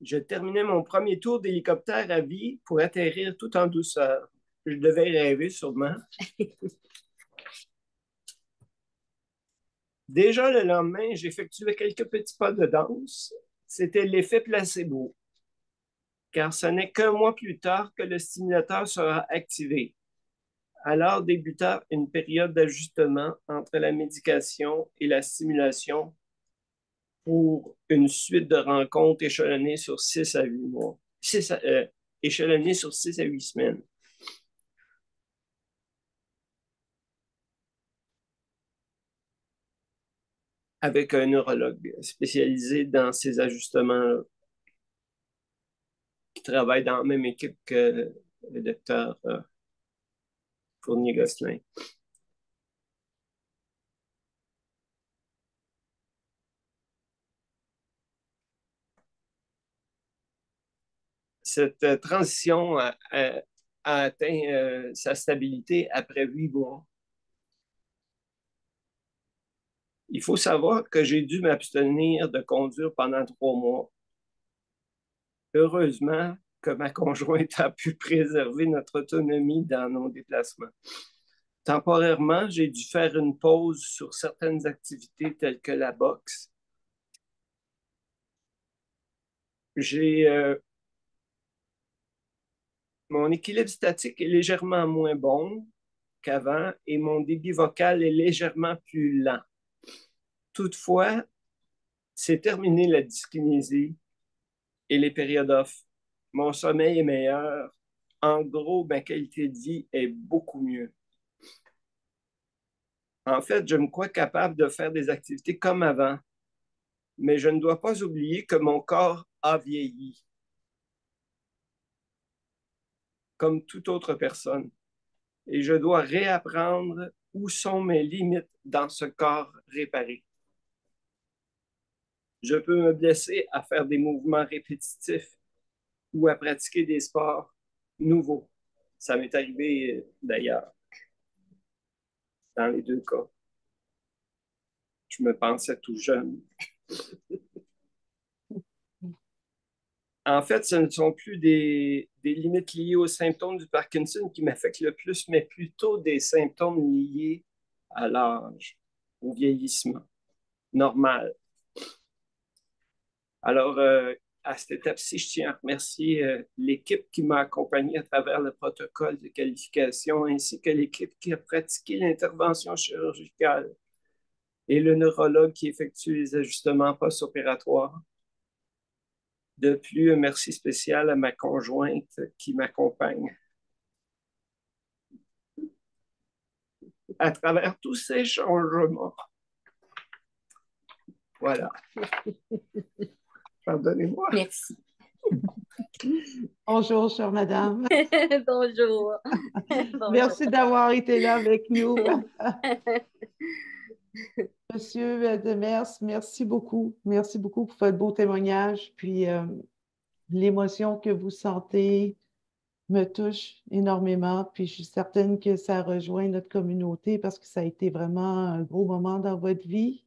je terminais mon premier tour d'hélicoptère à vie pour atterrir tout en douceur. Je devais rêver sûrement. Déjà le lendemain, j'effectuais quelques petits pas de danse. C'était l'effet placebo, car ce n'est qu'un mois plus tard que le stimulateur sera activé. Alors débuta une période d'ajustement entre la médication et la stimulation pour une suite de rencontres échelonnées sur 6 à 8 mois. Échelonnées sur 6 à 8 semaines. Avec un neurologue spécialisé dans ces ajustements qui travaille dans la même équipe que le docteur Fournier-Gosselin. Cette transition a atteint sa stabilité après 8 mois. Il faut savoir que j'ai dû m'abstenir de conduire pendant 3 mois. Heureusement que ma conjointe a pu préserver notre autonomie dans nos déplacements. Temporairement, j'ai dû faire une pause sur certaines activités telles que la boxe. Mon équilibre statique est légèrement moins bon qu'avant et mon débit vocal est légèrement plus lent. Toutefois, c'est terminé la dyskinésie et les périodes off. Mon sommeil est meilleur. En gros, ma qualité de vie est beaucoup mieux. En fait, je me crois capable de faire des activités comme avant, mais je ne dois pas oublier que mon corps a vieilli, comme toute autre personne, et je dois réapprendre où sont mes limites dans ce corps réparé. Je peux me blesser à faire des mouvements répétitifs ou à pratiquer des sports nouveaux. Ça m'est arrivé d'ailleurs dans les 2 cas. Je me pensais tout jeune. En fait, ce ne sont plus des limites liées aux symptômes du Parkinson qui m'affectent le plus, mais plutôt des symptômes liés à l'âge, au vieillissement normal. Alors, à cette étape-ci, je tiens à remercier l'équipe qui m'a accompagné à travers le protocole de qualification, ainsi que l'équipe qui a pratiqué l'intervention chirurgicale et le neurologue qui effectue les ajustements post-opératoires. De plus, un merci spécial à ma conjointe qui m'accompagne à travers tous ces changements. Voilà. Pardonnez-moi. Merci. Bonjour, chère madame. Bonjour. Merci d'avoir été là avec nous. Monsieur Demers, merci beaucoup. Merci beaucoup pour votre beau témoignage. Puis l'émotion que vous sentez me touche énormément. Puis je suis certaine que ça rejoint notre communauté parce que ça a été vraiment un gros moment dans votre vie.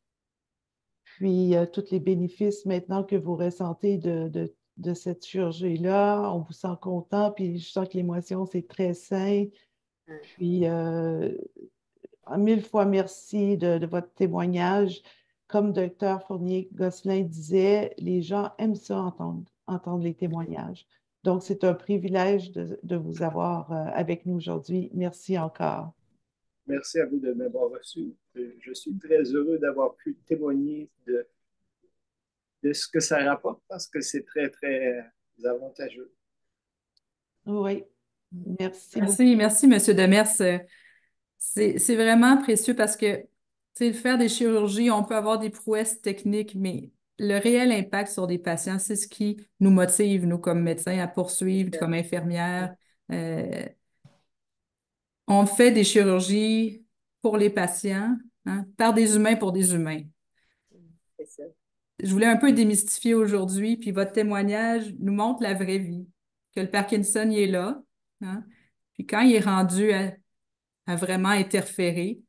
Puis tous les bénéfices maintenant que vous ressentez de cette chirurgie-là, on vous sent content. Puis je sens que l'émotion, c'est très sain. Puis 1000 fois merci de votre témoignage. Comme Dr. Fournier-Gosselin disait, les gens aiment ça entendre les témoignages. Donc, c'est un privilège de vous avoir avec nous aujourd'hui. Merci encore. Merci à vous de m'avoir reçu. Je suis très heureux d'avoir pu témoigner de ce que ça rapporte parce que c'est très, très avantageux. Oui, merci beaucoup. Merci, M. Demers. C'est vraiment précieux parce que, tu sais, faire des chirurgies, on peut avoir des prouesses techniques, mais le réel impact sur des patients, c'est ce qui nous motive, nous, comme médecins, à poursuivre, comme infirmières. On fait des chirurgies pour les patients, hein, par des humains pour des humains. C'est ça. Je voulais un peu démystifier aujourd'hui, puis votre témoignage nous montre la vraie vie, que le Parkinson, il est là, hein, puis quand il est rendu à vraiment interférer,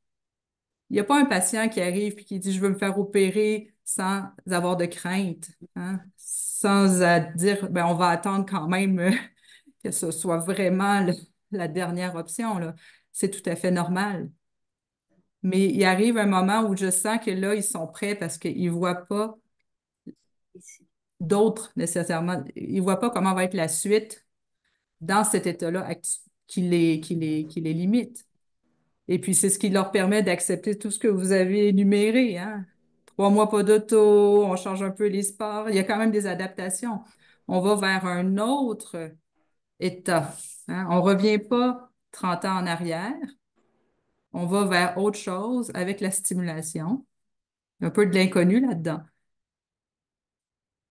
il n'y a pas un patient qui arrive et qui dit « je veux me faire opérer » sans avoir de crainte, hein, sans dire ben, « on va attendre quand même que ce soit vraiment la dernière option, là. » C'est tout à fait normal. Mais il arrive un moment où je sens que là, ils sont prêts parce qu'ils ne voient pas d'autres nécessairement. Ils ne voient pas comment va être la suite dans cet état-là qui les limite. Et puis, c'est ce qui leur permet d'accepter tout ce que vous avez énuméré, hein. 3 mois pas d'auto, on change un peu les sports. Il y a quand même des adaptations. On va vers un autre état, hein. On ne revient pas 30 ans en arrière. On va vers autre chose avec la stimulation. Un peu de l'inconnu là-dedans.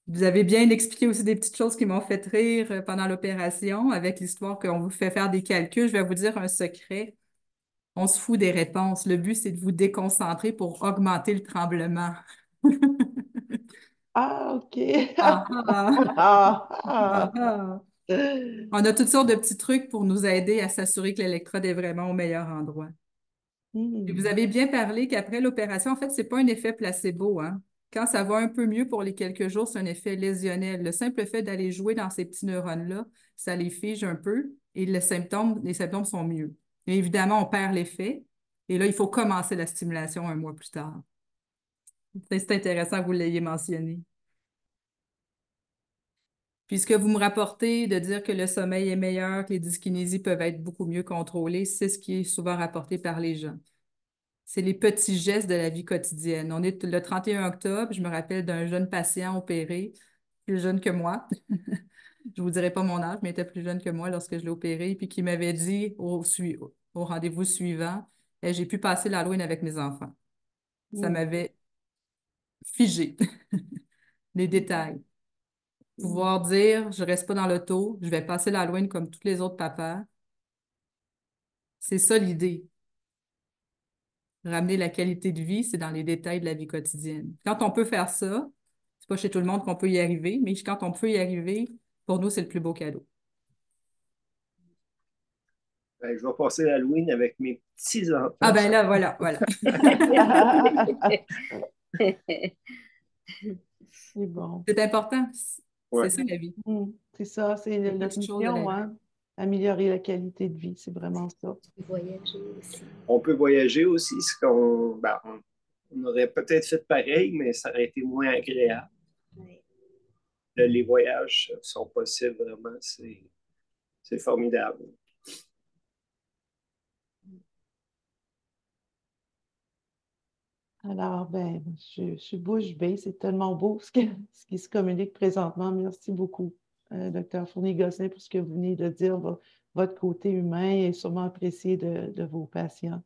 Vous avez bien expliqué aussi des petites choses qui m'ont fait rire pendant l'opération avec l'histoire qu'on vous fait faire des calculs. Je vais vous dire un secret. On se fout des réponses. Le but, c'est de vous déconcentrer pour augmenter le tremblement. Ah, OK. Ah, ah, Ah, ah, ah. ah. On a toutes sortes de petits trucs pour nous aider à s'assurer que l'électrode est vraiment au meilleur endroit. Et vous avez bien parlé qu'après l'opération, en fait, c'est pas un effet placebo, hein. Quand ça va un peu mieux pour les quelques jours, c'est un effet lésionnel. Le simple fait d'aller jouer dans ces petits neurones-là, ça les fige un peu et les symptômes sont mieux. Et évidemment, on perd l'effet et là, il faut commencer la stimulation 1 mois plus tard. C'est intéressant que vous l'ayez mentionné. Puisque vous me rapportez de dire que le sommeil est meilleur, que les dyskinésies peuvent être beaucoup mieux contrôlées, c'est ce qui est souvent rapporté par les gens. C'est les petits gestes de la vie quotidienne. On est le 31 octobre, je me rappelle d'un jeune patient opéré, plus jeune que moi. Je ne vous dirai pas mon âge, mais il était plus jeune que moi lorsque je l'ai opéré, puis qui m'avait dit au rendez-vous suivant, j'ai pu passer l'Halloween avec mes enfants. Ça m'avait figé, les détails. Pouvoir dire, je ne reste pas dans l'auto, je vais passer l'Halloween comme tous les autres papas. C'est ça l'idée. Ramener la qualité de vie, c'est dans les détails de la vie quotidienne. Quand on peut faire ça, c'est pas chez tout le monde qu'on peut y arriver, mais quand on peut y arriver, pour nous, c'est le plus beau cadeau. Ben, je vais passer l'Halloween avec mes petits-enfants. Ah ben là, voilà. C'est bon. C'est important. Ouais. C'est ça la vie. C'est ça, c'est Les notre petites choses de la mission, vie. hein? Améliorer la qualité de vie, c'est vraiment ça. Voyager aussi. On peut voyager aussi, on aurait peut-être fait pareil, mais ça aurait été moins agréable. Ouais. Là, les voyages sont possibles, vraiment, c'est formidable. Alors, ben, je suis bouche bée, c'est tellement beau ce qui se communique présentement. Merci beaucoup, Dr. Fournier-Gosselin, pour ce que vous venez de dire. Votre côté humain est sûrement apprécié de vos patients.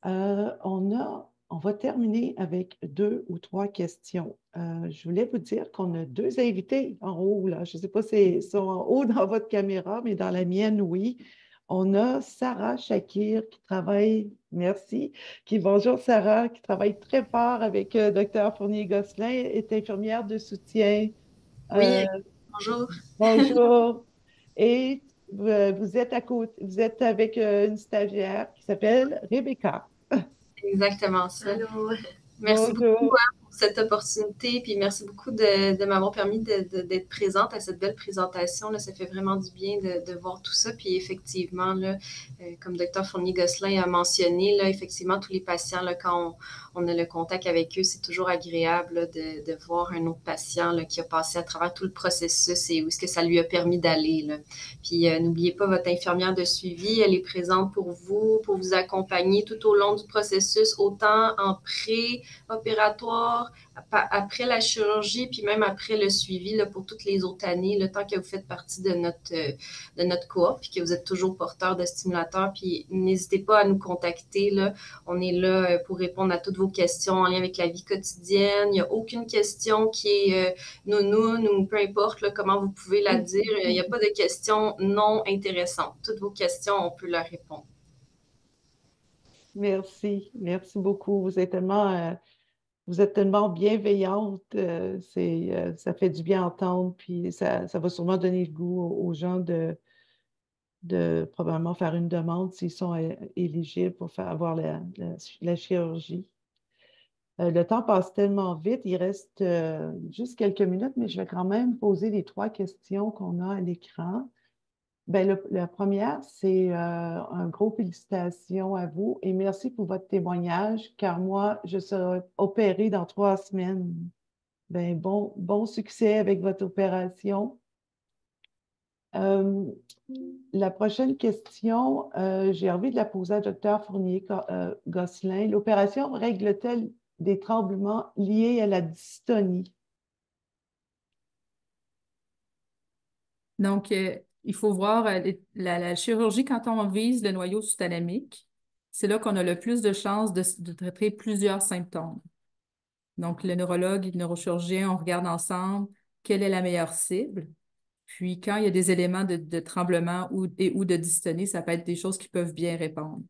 On va terminer avec 2 ou 3 questions. Je voulais vous dire qu'on a 2 invités en haut, là. Je ne sais pas s'ils sont en haut dans votre caméra, mais dans la mienne, oui. On a Sarah Shakir qui travaille, merci, bonjour Sarah, qui travaille très fort avec Dr. Fournier-Gosselin, est infirmière de soutien. Oui, bonjour. Bonjour. Et vous êtes à côté, vous êtes avec une stagiaire qui s'appelle Rebecca. Exactement ça. Allô. Merci beaucoup Bonjour. pour cette opportunité, puis merci beaucoup de m'avoir permis d'être présente à cette belle présentation. Là, ça fait vraiment du bien de voir tout ça. Puis effectivement, là, comme Dr. Fournier-Gosselin a mentionné, là, effectivement, tous les patients, là, quand on a le contact avec eux, c'est toujours agréable là, de voir un autre patient là, qui a passé à travers tout le processus et où est-ce que ça lui a permis d'aller. Là. Puis n'oubliez pas, votre infirmière de suivi, elle est présente pour vous accompagner tout au long du processus, autant en pré-opératoire, après la chirurgie, puis même après le suivi là, pour toutes les autres années, le temps que vous faites partie de notre cohorte, puis que vous êtes toujours porteur de stimulateurs. Puis n'hésitez pas à nous contacter. Là. On est là pour répondre à toutes vos questions en lien avec la vie quotidienne. Il n'y a aucune question qui est nounoun ou peu importe là, comment vous pouvez la dire. Il n'y a pas de questions non intéressantes. Toutes vos questions, on peut leur répondre. Merci, merci beaucoup. Vous êtes tellement bienveillante. Ça fait du bien entendre, puis ça va sûrement donner le goût aux gens de probablement faire une demande s'ils sont éligibles pour avoir la chirurgie. Le temps passe tellement vite, il reste juste quelques minutes, mais je vais quand même poser les 3 questions qu'on a à l'écran. Ben, la première, c'est un gros félicitations à vous et merci pour votre témoignage, car moi, je serai opérée dans 3 semaines. Ben, bon succès avec votre opération. La prochaine question, j'ai envie de la poser à Dr. Fournier-Gosselin. L'opération règle-t-elle des tremblements liés à la dystonie? Donc, il faut voir la chirurgie quand on vise le noyau sous-thalamique. C'est là qu'on a le plus de chances de traiter plusieurs symptômes. Donc, le neurologue et le neurochirurgien, on regarde ensemble quelle est la meilleure cible. Puis, quand il y a des éléments de tremblement ou de dystonie, ça peut être des choses qui peuvent bien répondre.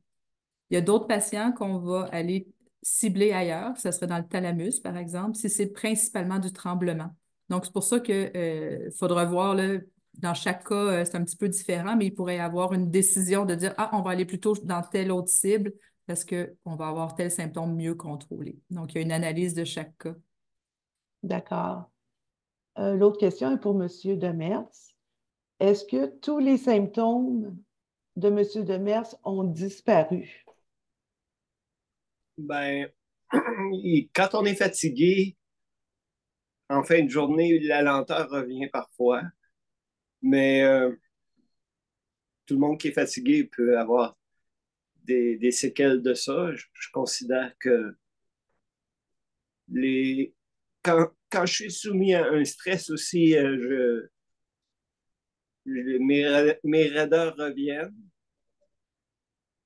Il y a d'autres patients qu'on va aller cibler ailleurs, ça serait dans le thalamus, par exemple, si c'est principalement du tremblement. Donc, c'est pour ça qu'il faudra voir, là, dans chaque cas, c'est un petit peu différent, mais il pourrait y avoir une décision de dire, ah, on va aller plutôt dans telle autre cible parce qu'on va avoir tel symptôme mieux contrôlé. Donc, il y a une analyse de chaque cas. D'accord. L'autre question est pour M. Demers. Est-ce que tous les symptômes de M. Demers ont disparu? Ben, quand on est fatigué, en fin de journée, la lenteur revient parfois, mais tout le monde qui est fatigué peut avoir des séquelles de ça. Je considère que les... quand je suis soumis à un stress aussi, mes raideurs reviennent.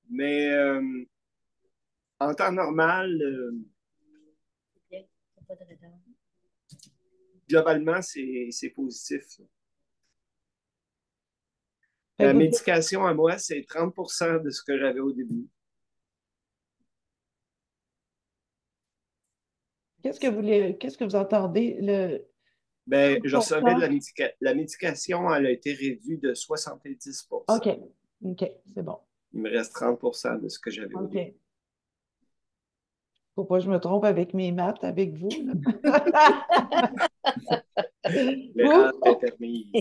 Mais en temps normal, globalement, c'est positif. La médication à moi, c'est 30% de ce que j'avais au début. Qu'est-ce que vous entendez? Ben, je recevais 30%? la médication, elle a été réduite de 70%. OK, c'est bon. Il me reste 30% de ce que j'avais au début. Faut pas que je me trompe avec mes maths avec vous, là. L'erreur est permise.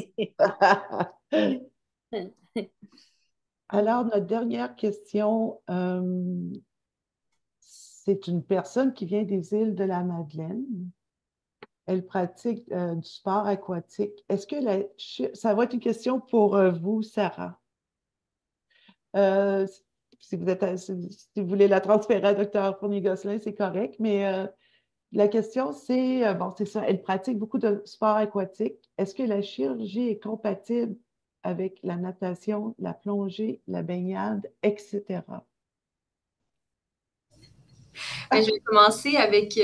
Alors, notre dernière question, c'est une personne qui vient des îles de la Madeleine. Elle pratique du sport aquatique. Est-ce que ça va être une question pour vous, Sarah? Euh, si vous voulez la transférer à Dr. Fournier-Gosselin, c'est correct, mais la question, c'est, bon, c'est ça, elle pratique beaucoup de sport aquatique. Est-ce que la chirurgie est compatible avec la natation, la plongée, la baignade, etc.? Ben, je vais commencer avec,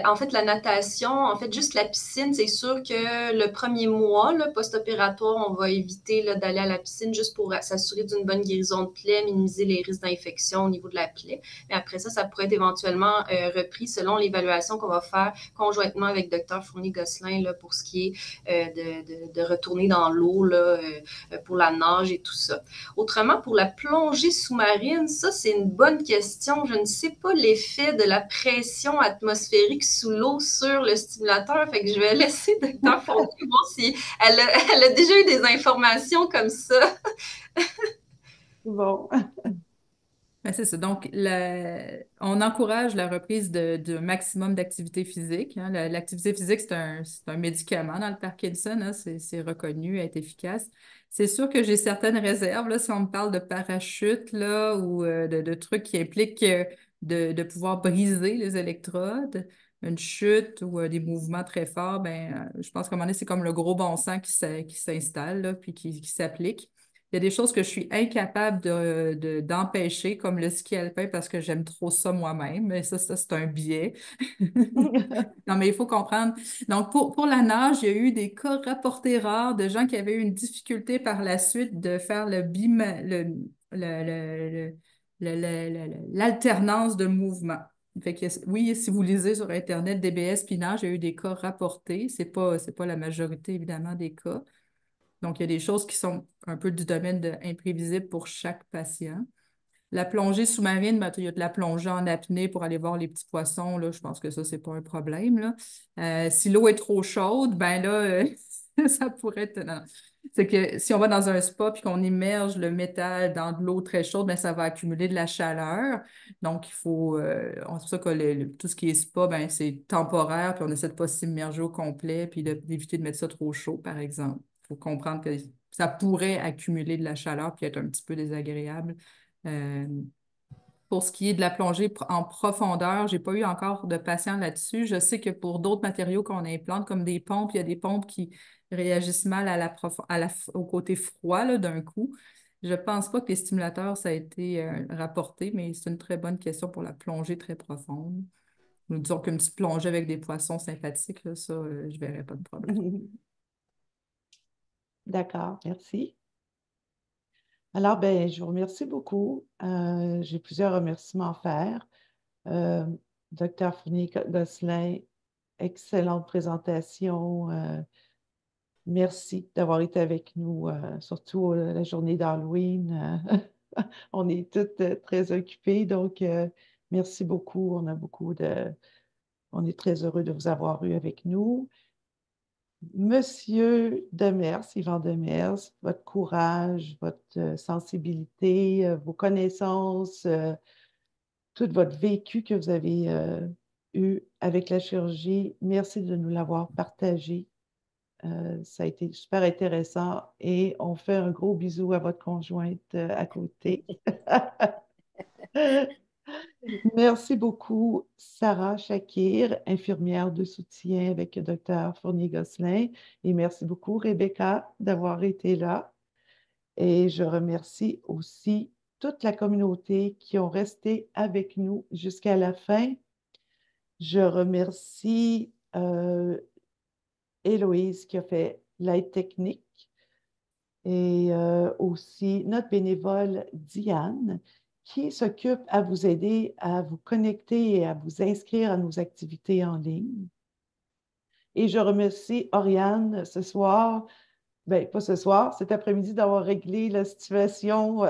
en fait, la natation. En fait, juste la piscine, c'est sûr que le premier mois, post-opératoire, on va éviter là, d'aller à la piscine juste pour s'assurer d'une bonne guérison de plaie, minimiser les risques d'infection au niveau de la plaie. Mais après ça pourrait être éventuellement repris selon l'évaluation qu'on va faire conjointement avec Dr. Fournier-Gosselin là, pour ce qui est de retourner dans l'eau là, pour la nage et tout ça. Autrement, pour la plongée sous-marine, ça, c'est une bonne question. Je ne sais pas l'effet de la pression atmosphérique sous l'eau sur le stimulateur. Fait que je vais laisser Dr. Fournier voir si elle a déjà eu des informations comme ça. Bon. Ben, c'est ça. Donc, on encourage la reprise de maximum d'activité physique, hein. L'activité physique, c'est un médicament dans le Parkinson, hein. C'est reconnu être efficace. C'est sûr que j'ai certaines réserves, là, si on me parle de parachute là, ou de trucs qui impliquent de pouvoir briser les électrodes. Une chute ou des mouvements très forts, ben, je pense qu'à un moment donné, c'est comme le gros bon sens qui s'installe, là, puis qui s'applique. Il y a des choses que je suis incapable d'empêcher, comme le ski alpin, parce que j'aime trop ça moi-même. Mais ça c'est un biais. Non, mais il faut comprendre. Donc, pour la nage, il y a eu des cas rapportés rares de gens qui avaient eu une difficulté par la suite de faire l'alternance de mouvements. Fait que, oui, si vous lisez sur Internet DBS puis nage, il y a eu des cas rapportés. C'est pas la majorité, évidemment, des cas. Donc, il y a des choses qui sont un peu du domaine de imprévisible pour chaque patient. La plongée sous-marine, ben, il y a de la plongée en apnée pour aller voir les petits poissons. Là, je pense que ça, c'est pas un problème, là. Si l'eau est trop chaude, ben là, ça pourrait être. Non. C'est que si on va dans un spa et qu'on immerge le métal dans de l'eau très chaude, ben, ça va accumuler de la chaleur. Donc, il faut. C'est pour ça que tout ce qui est spa, ben, c'est temporaire, puis on essaie de ne pas s'immerger au complet, puis d'éviter de mettre ça trop chaud, par exemple. Il faut comprendre que ça pourrait accumuler de la chaleur puis être un petit peu désagréable. Euh, pour ce qui est de la plongée en profondeur, je n'ai pas eu encore de patients là-dessus. Je sais que pour d'autres matériaux qu'on implante, comme des pompes, il y a des pompes qui réagissent mal au côté froid là, d'un coup. Je ne pense pas que les stimulateurs, ça a été rapporté, mais c'est une très bonne question pour la plongée très profonde. Nous disons qu'une petite plongée avec des poissons sympathiques, là, ça, je ne verrais pas de problème. D'accord, merci. Alors, ben, je vous remercie beaucoup. J'ai plusieurs remerciements à faire. Euh, Dr. Fournier-Gosselin, excellente présentation. Merci d'avoir été avec nous, surtout la journée d'Halloween. On est toutes très occupées, donc merci beaucoup. On est très heureux de vous avoir eu avec nous. Monsieur Demers, Yvan Demers, votre courage, votre sensibilité, vos connaissances, tout votre vécu que vous avez eu avec la chirurgie, merci de nous l'avoir partagé. Ça a été super intéressant et on fait un gros bisou à votre conjointe à côté. Merci beaucoup, Sarah Shakir, infirmière de soutien avec le docteur Fournier-Gosselin. Et merci beaucoup, Rebecca, d'avoir été là. Et je remercie aussi toute la communauté qui ont resté avec nous jusqu'à la fin. Je remercie Héloïse qui a fait l'aide technique et aussi notre bénévole Diane qui s'occupe à vous aider à vous connecter et à vous inscrire à nos activités en ligne. Et je remercie Oriane ce soir, bien pas ce soir, cet après-midi d'avoir réglé la situation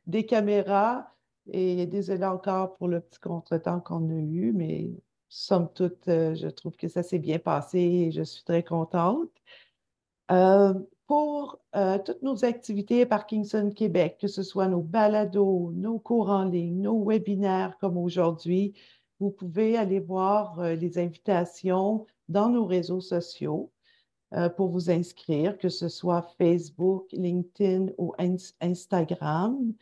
des caméras. Et désolé encore pour le petit contretemps qu'on a eu, mais somme toute, je trouve que ça s'est bien passé et je suis très contente. Pour toutes nos activités à Parkinson Québec, que ce soit nos balados, nos cours en ligne, nos webinaires comme aujourd'hui, vous pouvez aller voir les invitations dans nos réseaux sociaux pour vous inscrire, que ce soit Facebook, LinkedIn ou Instagram.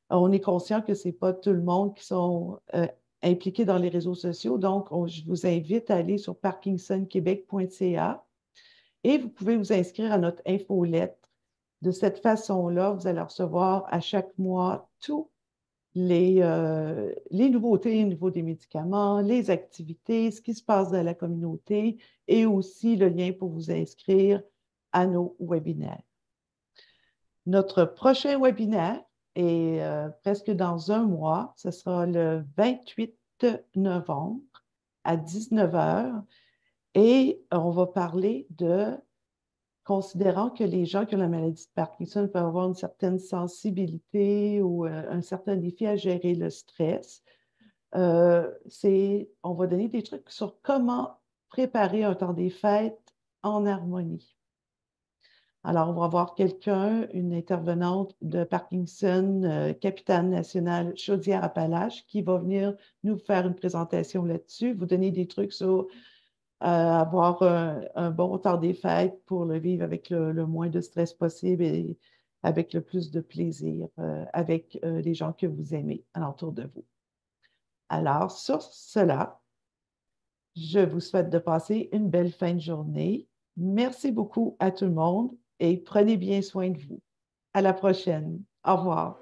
On est conscient que ce n'est pas tout le monde qui sont impliqués dans les réseaux sociaux, donc je vous invite à aller sur parkinsonquebec.ca et vous pouvez vous inscrire à notre infolettre. De cette façon-là, vous allez recevoir à chaque mois tous les nouveautés au niveau des médicaments, les activités, ce qui se passe dans la communauté et aussi le lien pour vous inscrire à nos webinaires. Notre prochain webinaire est presque dans un mois. Ce sera le 28 novembre à 19 h et on va parler considérant que les gens qui ont la maladie de Parkinson peuvent avoir une certaine sensibilité ou un certain défi à gérer le stress. On va donner des trucs sur comment préparer un temps des fêtes en harmonie. Alors, on va avoir une intervenante de Parkinson, capitale nationale Chaudière-Appalaches, qui va venir nous faire une présentation là-dessus, vous donner des trucs sur avoir un bon temps des fêtes pour le vivre avec le moins de stress possible et avec le plus de plaisir avec les gens que vous aimez alentour de vous. Alors, sur cela, je vous souhaite de passer une belle fin de journée. Merci beaucoup à tout le monde et prenez bien soin de vous. À la prochaine. Au revoir.